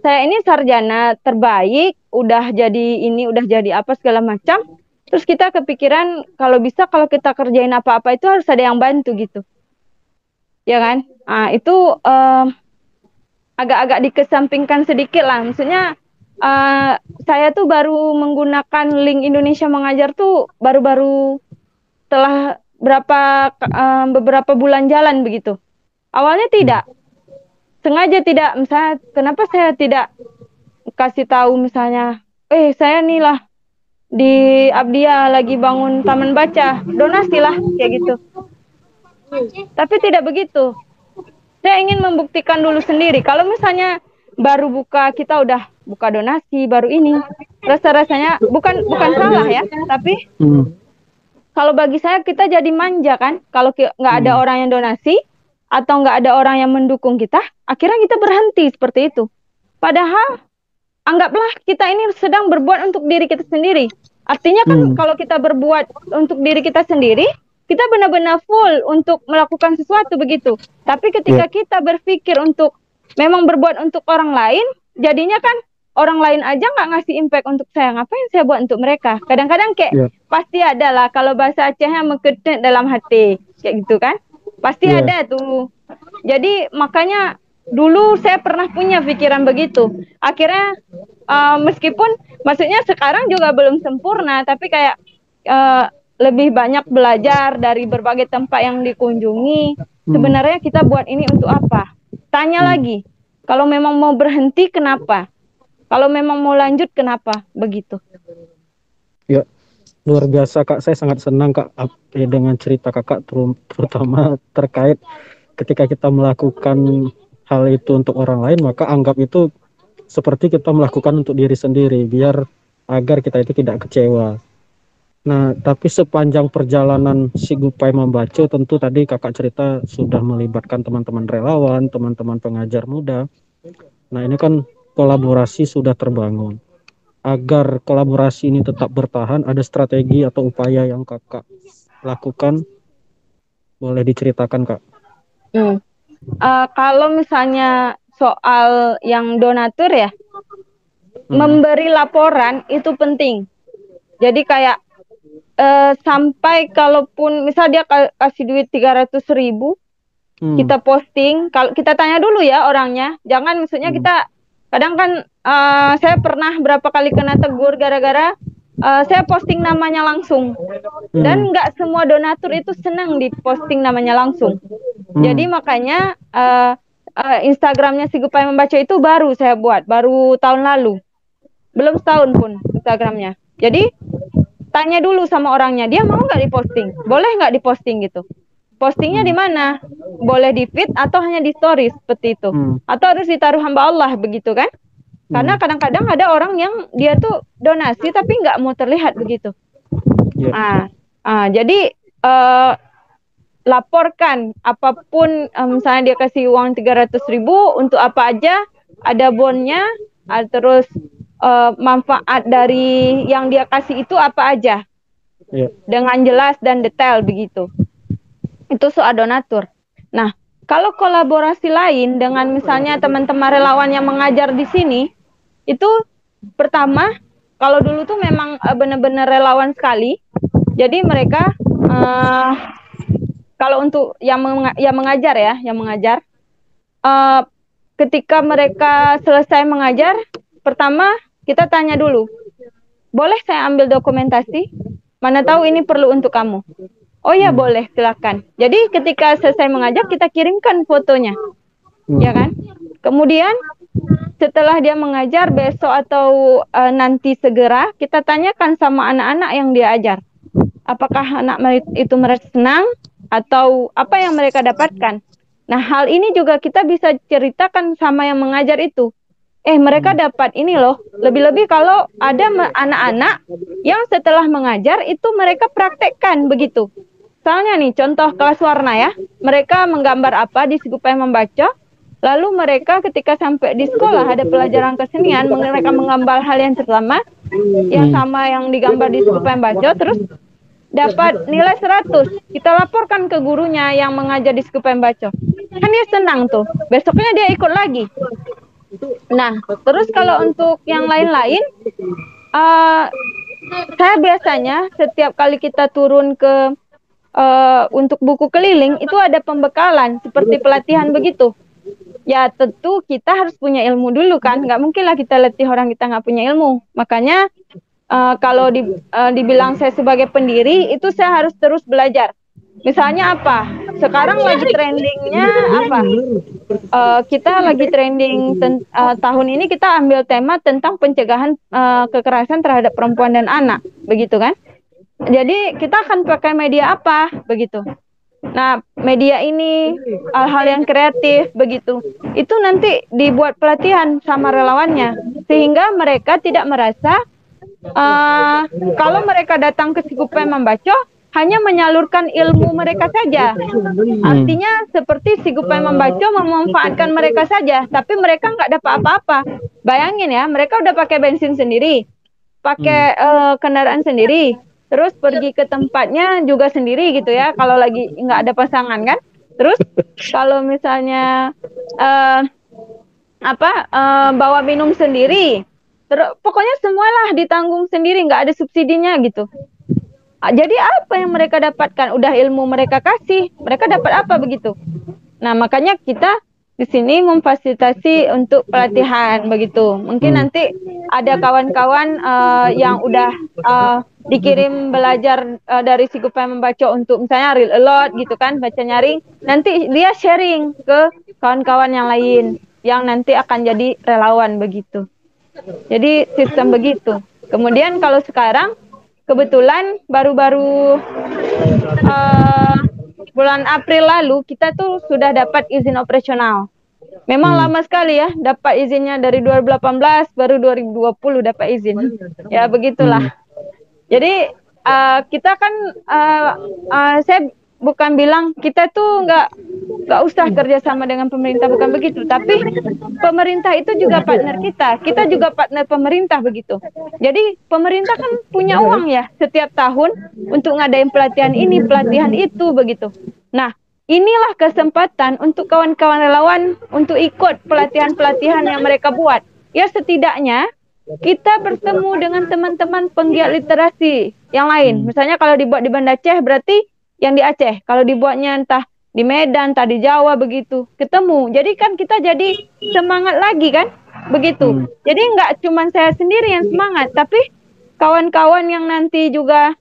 Saya ini sarjana terbaik, udah jadi ini, udah jadi apa segala macam. Terus kita kepikiran kalau bisa kalau kita kerjain apa-apa itu harus ada yang bantu gitu, ya kan? Itu agak-agak dikesampingkan sedikit lah. Maksudnya saya tuh baru menggunakan link Indonesia Mengajar tuh baru-baru setelah beberapa bulan jalan begitu. Awalnya tidak, sengaja tidak. Misalnya, kenapa saya tidak kasih tahu misalnya, saya nih lah di Abdia lagi bangun taman baca, donasi lah kayak gitu. Tapi tidak begitu. Saya ingin membuktikan dulu sendiri. Kalau misalnya baru buka, kita udah buka donasi baru ini, rasa-rasanya bukan salah ya, tapi kalau bagi saya kita jadi manja kan, kalau nggak ada orang yang donasi atau nggak ada orang yang mendukung kita, akhirnya kita berhenti seperti itu. Padahal anggaplah kita ini sedang berbuat untuk diri kita sendiri. Artinya kan kalau kita berbuat untuk diri kita sendiri, kita benar-benar full untuk melakukan sesuatu begitu. Tapi ketika kita berpikir untuk memang berbuat untuk orang lain, jadinya kan orang lain aja nggak ngasih impact untuk saya, ngapain saya buat untuk mereka? Kadang-kadang kayak pasti ada lah, kalau bahasa Acehnya mengketet dalam hati, kayak gitu kan? Pasti ada tuh. Jadi makanya dulu saya pernah punya pikiran begitu. Akhirnya meskipun maksudnya sekarang juga belum sempurna, tapi kayak lebih banyak belajar dari berbagai tempat yang dikunjungi. Sebenarnya kita buat ini untuk apa? Tanya lagi. Kalau memang mau berhenti, kenapa? Kalau memang mau lanjut, kenapa? Begitu. Ya, luar biasa Kak. Saya sangat senang Kak dengan cerita Kakak, terutama terkait ketika kita melakukan hal itu untuk orang lain, maka anggap itu seperti kita melakukan untuk diri sendiri, biar agar kita itu tidak kecewa. Nah, tapi sepanjang perjalanan Sigupai Membaca, tentu tadi Kakak cerita sudah melibatkan teman-teman relawan, teman-teman pengajar muda. Nah, ini kan kolaborasi sudah terbangun. Agar kolaborasi ini tetap bertahan, ada strategi atau upaya yang Kakak lakukan? Boleh diceritakan, Kak? Kalau misalnya soal yang donatur ya, memberi laporan itu penting. Jadi kayak sampai kalaupun misal dia kasih duit 300.000, kita posting, kalau kita tanya dulu ya orangnya, jangan maksudnya kita kadang kan saya pernah berapa kali kena tegur gara-gara saya posting namanya langsung, dan nggak semua donatur itu senang diposting namanya langsung. Jadi makanya Instagramnya Sigupai Membaca itu baru saya buat, baru tahun lalu, belum setahun pun Instagramnya. Jadi tanya dulu sama orangnya, dia mau nggak diposting, boleh nggak diposting gitu. Postingnya di mana? Boleh di feed atau hanya di stories seperti itu, atau harus ditaruh hamba Allah begitu kan? Karena kadang-kadang ada orang yang dia tuh donasi tapi nggak mau terlihat begitu. Jadi laporkan apapun, misalnya dia kasih uang 300.000 untuk apa aja, ada bonnya, terus manfaat dari yang dia kasih itu apa aja, dengan jelas dan detail begitu. Itu soal donatur. Nah, kalau kolaborasi lain dengan misalnya teman-teman relawan yang mengajar di sini, itu pertama, kalau dulu tuh memang benar-benar relawan sekali. Jadi mereka kalau untuk yang mengajar ya, yang mengajar, ketika mereka selesai mengajar, pertama kita tanya dulu, boleh saya ambil dokumentasi? Mana tahu ini perlu untuk kamu. Oh ya boleh, silakan. Jadi ketika selesai mengajar kita kirimkan fotonya, ya kan? Kemudian setelah dia mengajar besok atau nanti segera kita tanyakan sama anak-anak yang dia ajar, apakah anak itu merasa senang atau apa yang mereka dapatkan. Nah, hal ini juga kita bisa ceritakan sama yang mengajar itu. mereka dapat ini loh. Lebih-lebih kalau ada anak-anak yang setelah mengajar itu mereka praktekkan begitu. Soalnya nih, contoh kelas warna ya. Mereka menggambar apa di Sigupaya Membaca. Lalu mereka ketika sampai di sekolah ada pelajaran kesenian, mereka menggambar hal yang sama yang digambar di Sigupaya Membaca, terus dapat nilai 100. Kita laporkan ke gurunya yang mengajar di Sigupaya Membaca. Kan dia senang tuh. Besoknya dia ikut lagi. Nah, terus kalau untuk yang lain-lain, saya biasanya setiap kali kita turun ke untuk buku keliling itu ada pembekalan seperti pelatihan begitu. Ya tentu kita harus punya ilmu dulu kan, nggak mungkin lah kita latih orang kita nggak punya ilmu. Makanya kalau dibilang saya sebagai pendiri itu saya harus terus belajar. Misalnya apa? Sekarang lagi trendingnya apa? Kita lagi trending tahun ini kita ambil tema tentang pencegahan kekerasan terhadap perempuan dan anak, begitu kan? Jadi kita akan pakai media apa begitu. Nah, media ini hal-hal yang kreatif begitu. Itu nanti dibuat pelatihan sama relawannya sehingga mereka tidak merasa kalau mereka datang ke Sigupaya Membaca hanya menyalurkan ilmu mereka saja. Artinya seperti Sigupaya Membaca memanfaatkan mereka saja, tapi mereka nggak dapat apa-apa. Bayangin ya, mereka udah pakai bensin sendiri, pakai kendaraan sendiri. Terus pergi ke tempatnya juga sendiri gitu ya, kalau lagi nggak ada pasangan kan. Terus kalau misalnya bawa minum sendiri, terus pokoknya semualah ditanggung sendiri, nggak ada subsidinya gitu. Jadi apa yang mereka dapatkan? Udah ilmu mereka kasih, mereka dapat apa begitu? Nah makanya kita di sini memfasilitasi untuk pelatihan begitu. Mungkin nanti ada kawan-kawan yang udah dikirim belajar dari Sigupaya Membaca untuk misalnya read aloud gitu kan, baca nyaring. Nanti dia sharing ke kawan-kawan yang lain yang nanti akan jadi relawan begitu. Jadi sistem begitu. Kemudian kalau sekarang kebetulan baru-baru bulan April lalu kita tuh sudah dapat izin operasional. Memang lama sekali ya dapat izinnya, dari 2018 baru 2020 dapat izin. Ya begitulah. Jadi kita kan saya bukan bilang kita tuh nggak usah kerjasama dengan pemerintah, bukan begitu. Tapi pemerintah itu juga partner kita. Kita juga partner pemerintah begitu. Jadi pemerintah kan punya uang ya setiap tahun untuk ngadain pelatihan ini, pelatihan itu begitu. Nah, inilah kesempatan untuk kawan-kawan relawan untuk ikut pelatihan-pelatihan yang mereka buat. Ya setidaknya kita bertemu dengan teman-teman penggiat literasi yang lain. Misalnya kalau dibuat di Banda Aceh berarti yang di Aceh. Kalau dibuatnya entah di Medan, entah di Jawa begitu. Ketemu. Jadi kan kita jadi semangat lagi kan? Begitu. Jadi nggak cuma saya sendiri yang semangat, tapi kawan-kawan yang nanti juga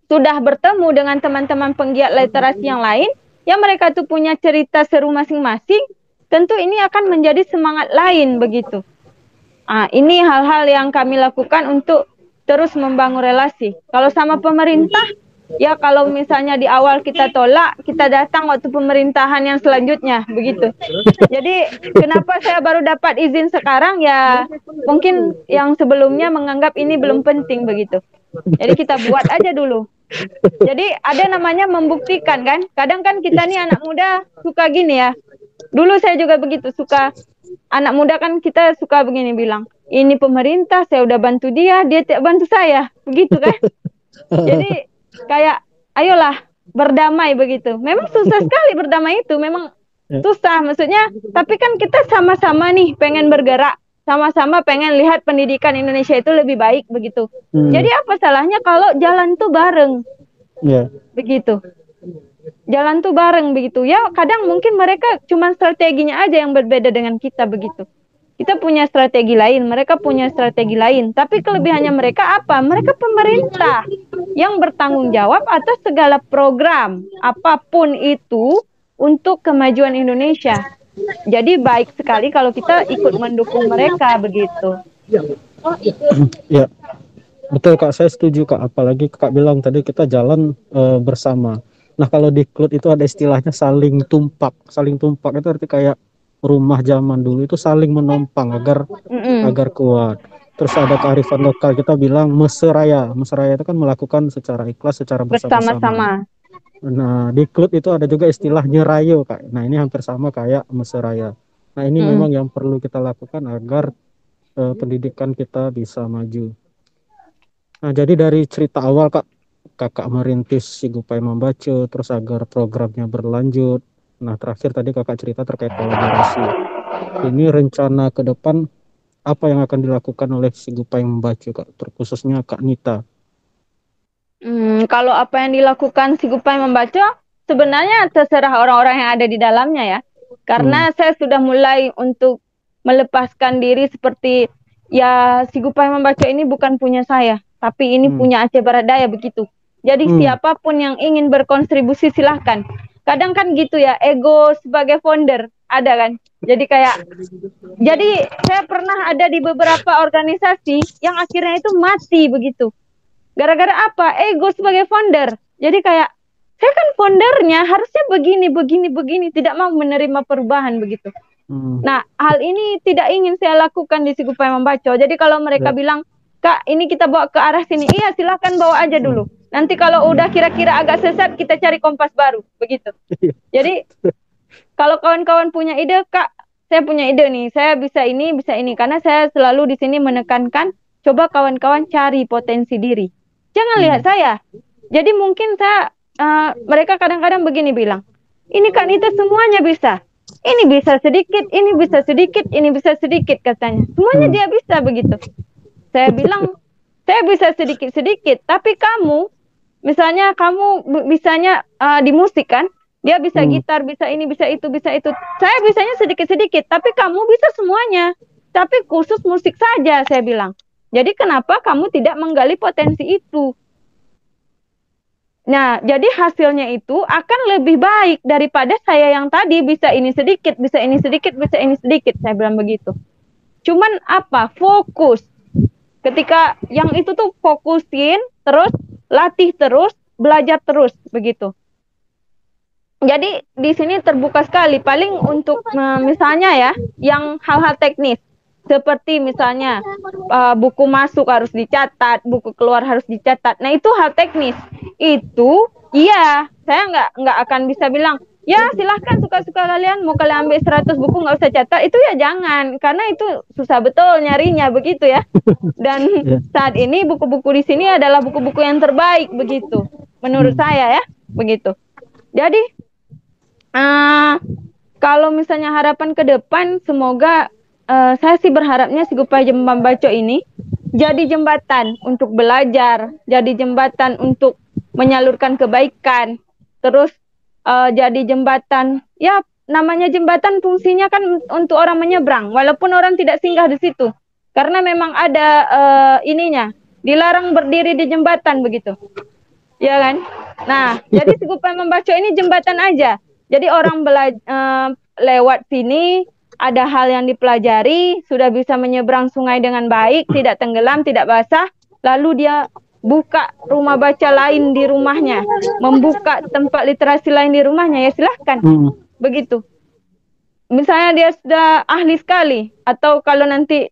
sudah bertemu dengan teman-teman penggiat literasi yang lain, yang mereka tuh punya cerita seru masing-masing, tentu ini akan menjadi semangat lain begitu. Ini hal-hal yang kami lakukan untuk terus membangun relasi. Kalau sama pemerintah, ya kalau misalnya di awal kita tolak, kita datang waktu pemerintahan yang selanjutnya, begitu. Jadi kenapa saya baru dapat izin sekarang, ya mungkin yang sebelumnya menganggap ini belum penting, begitu. Jadi kita buat aja dulu. Jadi ada namanya membuktikan kan. Kadang kan kita nih anak muda suka gini ya. Dulu saya juga begitu, suka anak muda kan kita suka begini bilang, ini pemerintah saya udah bantu dia tidak bantu saya, begitu kan. Jadi kayak ayolah berdamai begitu. Memang susah sekali berdamai itu, memang susah maksudnya, tapi kan kita sama-sama nih pengen bergerak, sama-sama pengen lihat pendidikan Indonesia itu lebih baik begitu. Jadi apa salahnya kalau jalan tuh bareng, begitu. Jalan tuh bareng begitu. Ya kadang mungkin mereka cuma strateginya aja yang berbeda dengan kita begitu. Kita punya strategi lain, mereka punya strategi lain. Tapi kelebihannya mereka apa? Mereka pemerintah yang bertanggung jawab atas segala program apapun itu untuk kemajuan Indonesia. Jadi baik sekali kalau kita ikut mendukung mereka begitu. Ya, betul Kak, saya setuju Kak. Apalagi Kak bilang tadi kita jalan bersama. Nah kalau di Klut itu ada istilahnya saling tumpak. Saling tumpak itu arti kayak rumah zaman dulu itu saling menopang agar Mm-mm. kuat. Terus ada kearifan lokal, kita bilang meseraya. Meseraya itu kan melakukan secara ikhlas, secara bersama-sama. Bersama-sama. Nah, di klub itu ada juga istilah nyerayo, Kak. Nah, ini hampir sama kayak meseraya. Nah, ini Mm-mm. memang yang perlu kita lakukan agar pendidikan kita bisa maju. Nah, jadi dari cerita awal, Kak, Kakak merintis Sigupai Membaca, terus agar programnya berlanjut. Nah, terakhir tadi Kakak cerita terkait kolaborasi. Ini rencana ke depan apa yang akan dilakukan oleh Sigupai Membaca, Kak, terkhususnya Kak Nita? Kalau apa yang dilakukan si Gupai membaca, sebenarnya terserah orang-orang yang ada di dalamnya ya. Hmm, Karena saya sudah mulai untuk melepaskan diri seperti ya si Gupai membaca ini bukan punya saya, tapi ini hmm, punya Aceh Barat Daya begitu. Jadi hmm. siapapun yang ingin berkontribusi silahkan. Kadang kan gitu ya, ego sebagai founder ada kan. Jadi kayak, jadi saya pernah ada di beberapa organisasi yang akhirnya itu mati begitu. Gara-gara apa? Ego sebagai founder. Jadi kayak, saya kan foundernya, harusnya begini, begini, begini. Tidak mau menerima perubahan begitu. Hmm, Nah, hal ini tidak ingin saya lakukan di Sigupai Membaca. Jadi kalau mereka ya. bilang, Kak, ini kita bawa ke arah sini. Iya, silahkan bawa aja Hmm. dulu. Nanti kalau udah kira-kira agak sesat, kita cari kompas baru. Begitu. Jadi, kalau kawan-kawan punya ide, Kak, saya punya ide nih. Saya bisa ini, bisa ini. Karena saya selalu di sini menekankan, coba kawan-kawan cari potensi diri. Jangan lihat Hmm, saya. Jadi mungkin saya, mereka kadang-kadang begini bilang, ini Kak Nita semuanya bisa. Ini bisa sedikit, ini bisa sedikit, ini bisa sedikit katanya. Semuanya hmm, dia bisa begitu. Saya bilang, saya bisa sedikit-sedikit, tapi kamu, misalnya kamu bisanya di musik kan, dia bisa hmm. gitar, bisa ini, bisa itu, bisa itu. Saya bisanya sedikit-sedikit, tapi kamu bisa semuanya. Tapi khusus musik saja, saya bilang. Jadi kenapa kamu tidak menggali potensi itu? Nah, jadi hasilnya itu akan lebih baik daripada saya yang tadi bisa ini sedikit, bisa ini sedikit, bisa ini sedikit. Saya bilang begitu. Cuman apa? Fokus. Ketika yang itu tuh fokusin, terus latih terus, belajar terus, begitu. Jadi di sini terbuka sekali. Paling untuk misalnya ya, yang hal-hal teknis. Seperti misalnya buku masuk harus dicatat, buku keluar harus dicatat. Nah itu hal teknis. Itu iya, saya nggak akan bisa bilang, ya silahkan suka-suka kalian, mau kalian ambil 100 buku nggak usah catat. Itu ya jangan, karena itu susah betul nyarinya begitu ya. Dan Ya. saat ini buku-buku di sini adalah buku-buku yang terbaik begitu, menurut Hmm, saya ya, begitu. Jadi kalau misalnya harapan ke depan, semoga saya sih berharapnya si Gupai Membaca ini jadi jembatan untuk belajar, jadi jembatan untuk menyalurkan kebaikan, terus jadi jembatan, ya namanya jembatan fungsinya kan untuk orang menyeberang, walaupun orang tidak singgah di situ, karena memang ada ininya, dilarang berdiri di jembatan begitu. Ya kan? Nah, jadi si Gupai Membaca ini jembatan aja. Jadi orang lewat sini ada hal yang dipelajari, sudah bisa menyeberang sungai dengan baik, tidak tenggelam, tidak basah, lalu dia buka rumah baca lain di rumahnya, membuka tempat literasi lain di rumahnya, ya silahkan. hmm, Begitu. Misalnya dia sudah ahli sekali, atau kalau nanti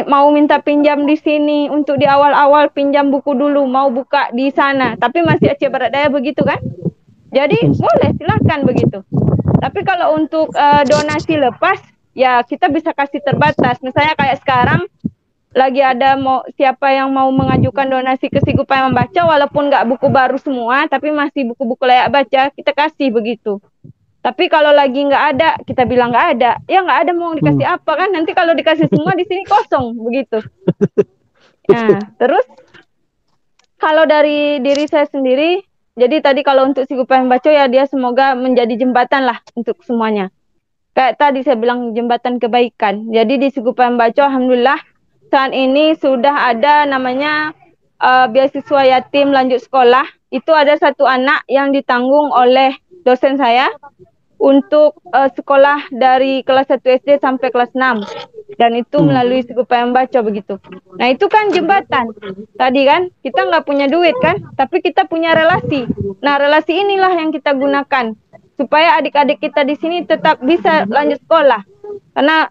mau minta pinjam di sini untuk di awal-awal pinjam buku dulu, mau buka di sana, tapi masih Aceh Barat Daya begitu kan? Jadi boleh silahkan begitu. Tapi kalau untuk donasi lepas, ya kita bisa kasih terbatas. Misalnya kayak sekarang lagi ada mau siapa yang mau mengajukan donasi ke Sigupai Membaca, walaupun nggak buku baru semua, tapi masih buku-buku layak baca, kita kasih begitu. Tapi kalau lagi nggak ada, kita bilang nggak ada. Ya nggak ada, mau hmm. dikasih apa kan? Nanti kalau dikasih semua di sini kosong begitu. Nah, terus kalau dari diri saya sendiri, jadi tadi kalau untuk si Gupai Membaca ya dia semoga menjadi jembatan lah untuk semuanya. Kayak tadi saya bilang jembatan kebaikan. Jadi di Sigupai Membaca, alhamdulillah saat ini sudah ada namanya beasiswa yatim lanjut sekolah. Itu ada satu anak yang ditanggung oleh dosen saya untuk sekolah dari kelas 1 SD sampai kelas 6. Dan itu Hmm, melalui Sigupai Membaca begitu. Nah itu kan jembatan. Tadi kan kita nggak punya duit kan, tapi kita punya relasi. Nah relasi inilah yang kita gunakan supaya adik-adik kita di sini tetap bisa lanjut sekolah. karena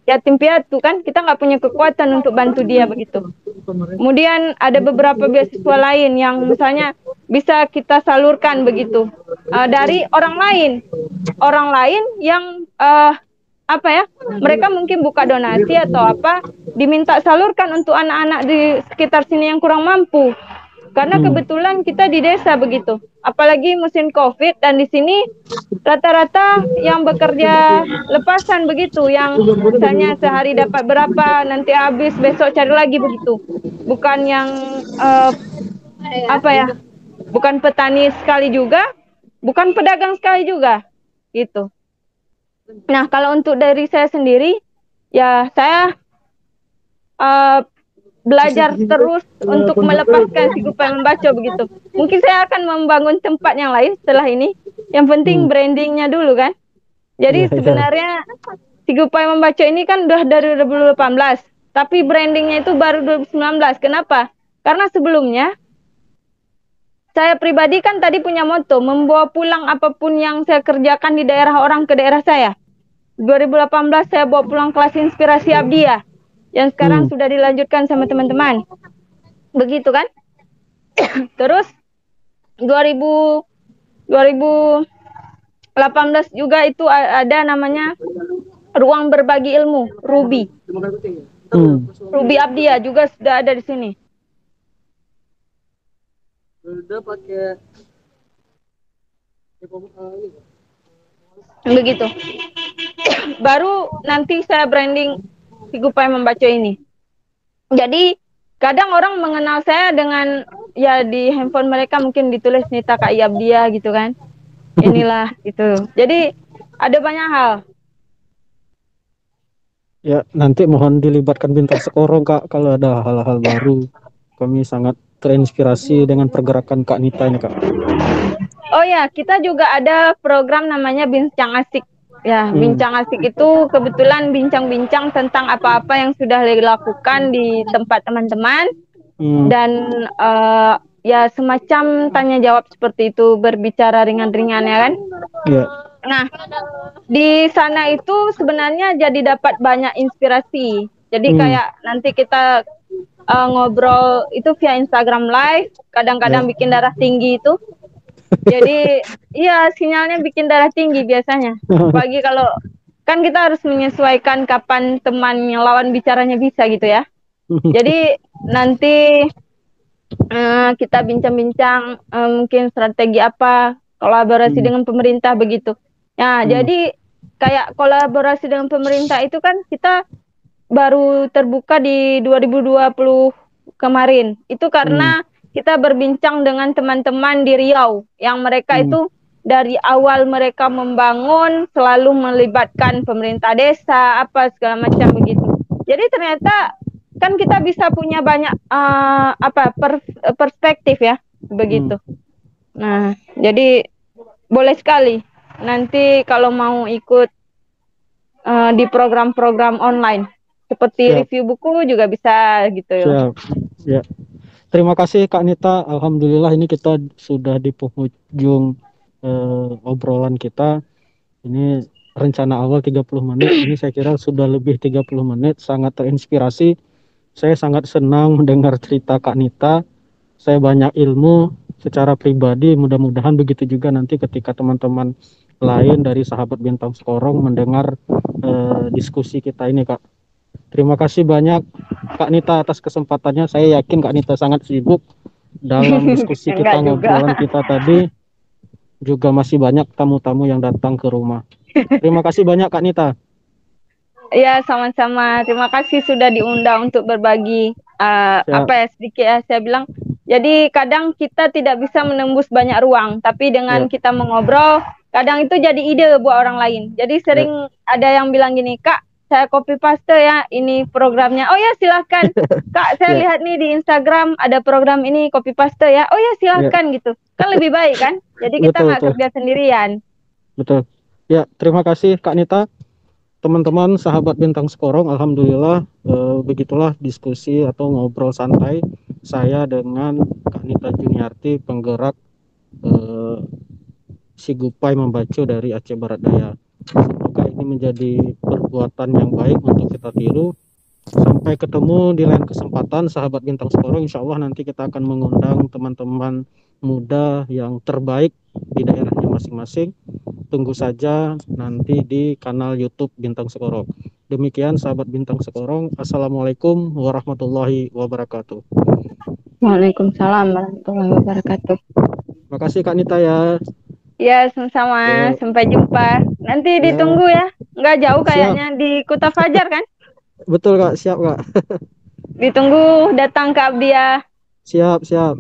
yatim piatu kan kita nggak punya kekuatan untuk bantu dia begitu. Kemudian ada beberapa beasiswa lain yang misalnya bisa kita salurkan begitu dari orang lain yang apa ya, mereka mungkin buka donasi atau apa, diminta salurkan untuk anak-anak di sekitar sini yang kurang mampu. Karena kebetulan kita di desa begitu, apalagi musim COVID, dan di sini rata-rata yang bekerja lepasan begitu, yang misalnya sehari dapat berapa, nanti habis besok cari lagi begitu. Bukan yang apa ya, bukan petani sekali juga, bukan pedagang sekali juga, gitu. Nah, kalau untuk dari saya sendiri, ya saya belajar terus untuk melepaskan si Gupai Membaca begitu. Mungkin saya akan membangun tempat yang lain setelah ini. Yang penting brandingnya dulu kan. Jadi sebenarnya si Gupai Membaca ini kan udah dari 2018, tapi brandingnya itu baru 2019. Kenapa? Karena sebelumnya saya pribadi kan tadi punya moto, membawa pulang apapun yang saya kerjakan di daerah orang ke daerah saya. 2018 saya bawa pulang kelas inspirasi Abdiya, yang sekarang sudah dilanjutkan sama teman-teman. Begitu kan? Terus 2018 juga itu ada namanya Ruang Berbagi Ilmu, Ruby. Ruby Abdiya juga sudah ada di sini. Begitu. Baru nanti saya branding si Gupai Membaca ini. Jadi kadang orang mengenal saya dengan ya di handphone mereka mungkin ditulis Nita Kak Abdiya gitu kan. Inilah gitu. Jadi ada banyak hal. Ya, nanti mohon dilibatkan Bintang Sekorong Kak kalau ada hal-hal baru. Kami sangat terinspirasi dengan pergerakan Kak Nita ini Kak. Oh ya, kita juga ada program namanya Bincang Asik. Ya, Bincang Asik itu kebetulan bincang-bincang tentang apa-apa yang sudah dilakukan di tempat teman-teman. Dan ya semacam tanya jawab seperti itu, berbicara ringan-ringan ya kan. Nah, di sana itu sebenarnya jadi dapat banyak inspirasi. Jadi kayak nanti kita ngobrol itu via Instagram Live, kadang-kadang bikin darah tinggi itu. Jadi iya, sinyalnya bikin darah tinggi biasanya. Apalagi kalau kan kita harus menyesuaikan kapan teman yang lawan bicaranya bisa gitu ya. Jadi nanti kita bincang-bincang mungkin strategi apa, kolaborasi dengan pemerintah begitu. Nah, jadi kayak kolaborasi dengan pemerintah itu kan kita baru terbuka di 2020 kemarin. Itu karena kita berbincang dengan teman-teman di Riau yang mereka itu dari awal mereka membangun selalu melibatkan pemerintah desa apa segala macam begitu. Jadi ternyata kan kita bisa punya banyak perspektif ya begitu. Nah, jadi boleh sekali nanti kalau mau ikut di program-program online seperti review buku juga bisa gitu ya. Ya. Terima kasih Kak Nita. Alhamdulillah ini kita sudah di penghujung obrolan kita. Ini rencana awal 30 menit. Ini saya kira sudah lebih 30 menit. Sangat terinspirasi. Saya sangat senang mendengar cerita Kak Nita. Saya banyak ilmu secara pribadi. Mudah-mudahan begitu juga nanti ketika teman-teman lain dari sahabat Bintang Sekorong mendengar diskusi kita ini Kak. Terima kasih banyak Kak Nita atas kesempatannya. Saya yakin Kak Nita sangat sibuk dalam diskusi kita, ngobrolan kita tadi. Juga masih banyak tamu-tamu yang datang ke rumah. Terima kasih banyak Kak Nita. Ya, sama-sama. Terima kasih sudah diundang untuk berbagi apa ya sedikit ya saya bilang. Jadi kadang kita tidak bisa menembus banyak ruang, tapi dengan kita mengobrol, kadang itu jadi ide buat orang lain. Jadi sering ada yang bilang gini, Kak, saya copy paste ya ini programnya. Oh ya silahkan Kak, saya lihat nih di Instagram ada program ini, copy paste ya. Oh ya silahkan gitu. Kan lebih baik kan. Jadi kita nggak kerja sendirian. Betul. Ya, terima kasih Kak Nita. Teman-teman sahabat Bintang Sekorong, alhamdulillah begitulah diskusi atau ngobrol santai saya dengan Kak Nita Juniarti, penggerak si Gupai Membaca dari Aceh Barat Daya. Semoga ini menjadi perbuatan yang baik untuk kita tiru. Sampai ketemu di lain kesempatan, sahabat Bintang Sekorong. Insya Allah nanti kita akan mengundang teman-teman muda yang terbaik di daerahnya masing-masing. Tunggu saja nanti di kanal YouTube Bintang Sekorong. Demikian sahabat Bintang Sekorong. Assalamualaikum warahmatullahi wabarakatuh. Waalaikumsalam warahmatullahi wabarakatuh. Makasih Kak Nita ya. Ya, sama-sama. Yuk. Sampai jumpa. Nanti Ya, ditunggu ya. Nggak jauh siap. kayaknya di Kuta Fajar kan? Betul Kak, siap Kak. Ditunggu datang ke Abdia. Siap, siap.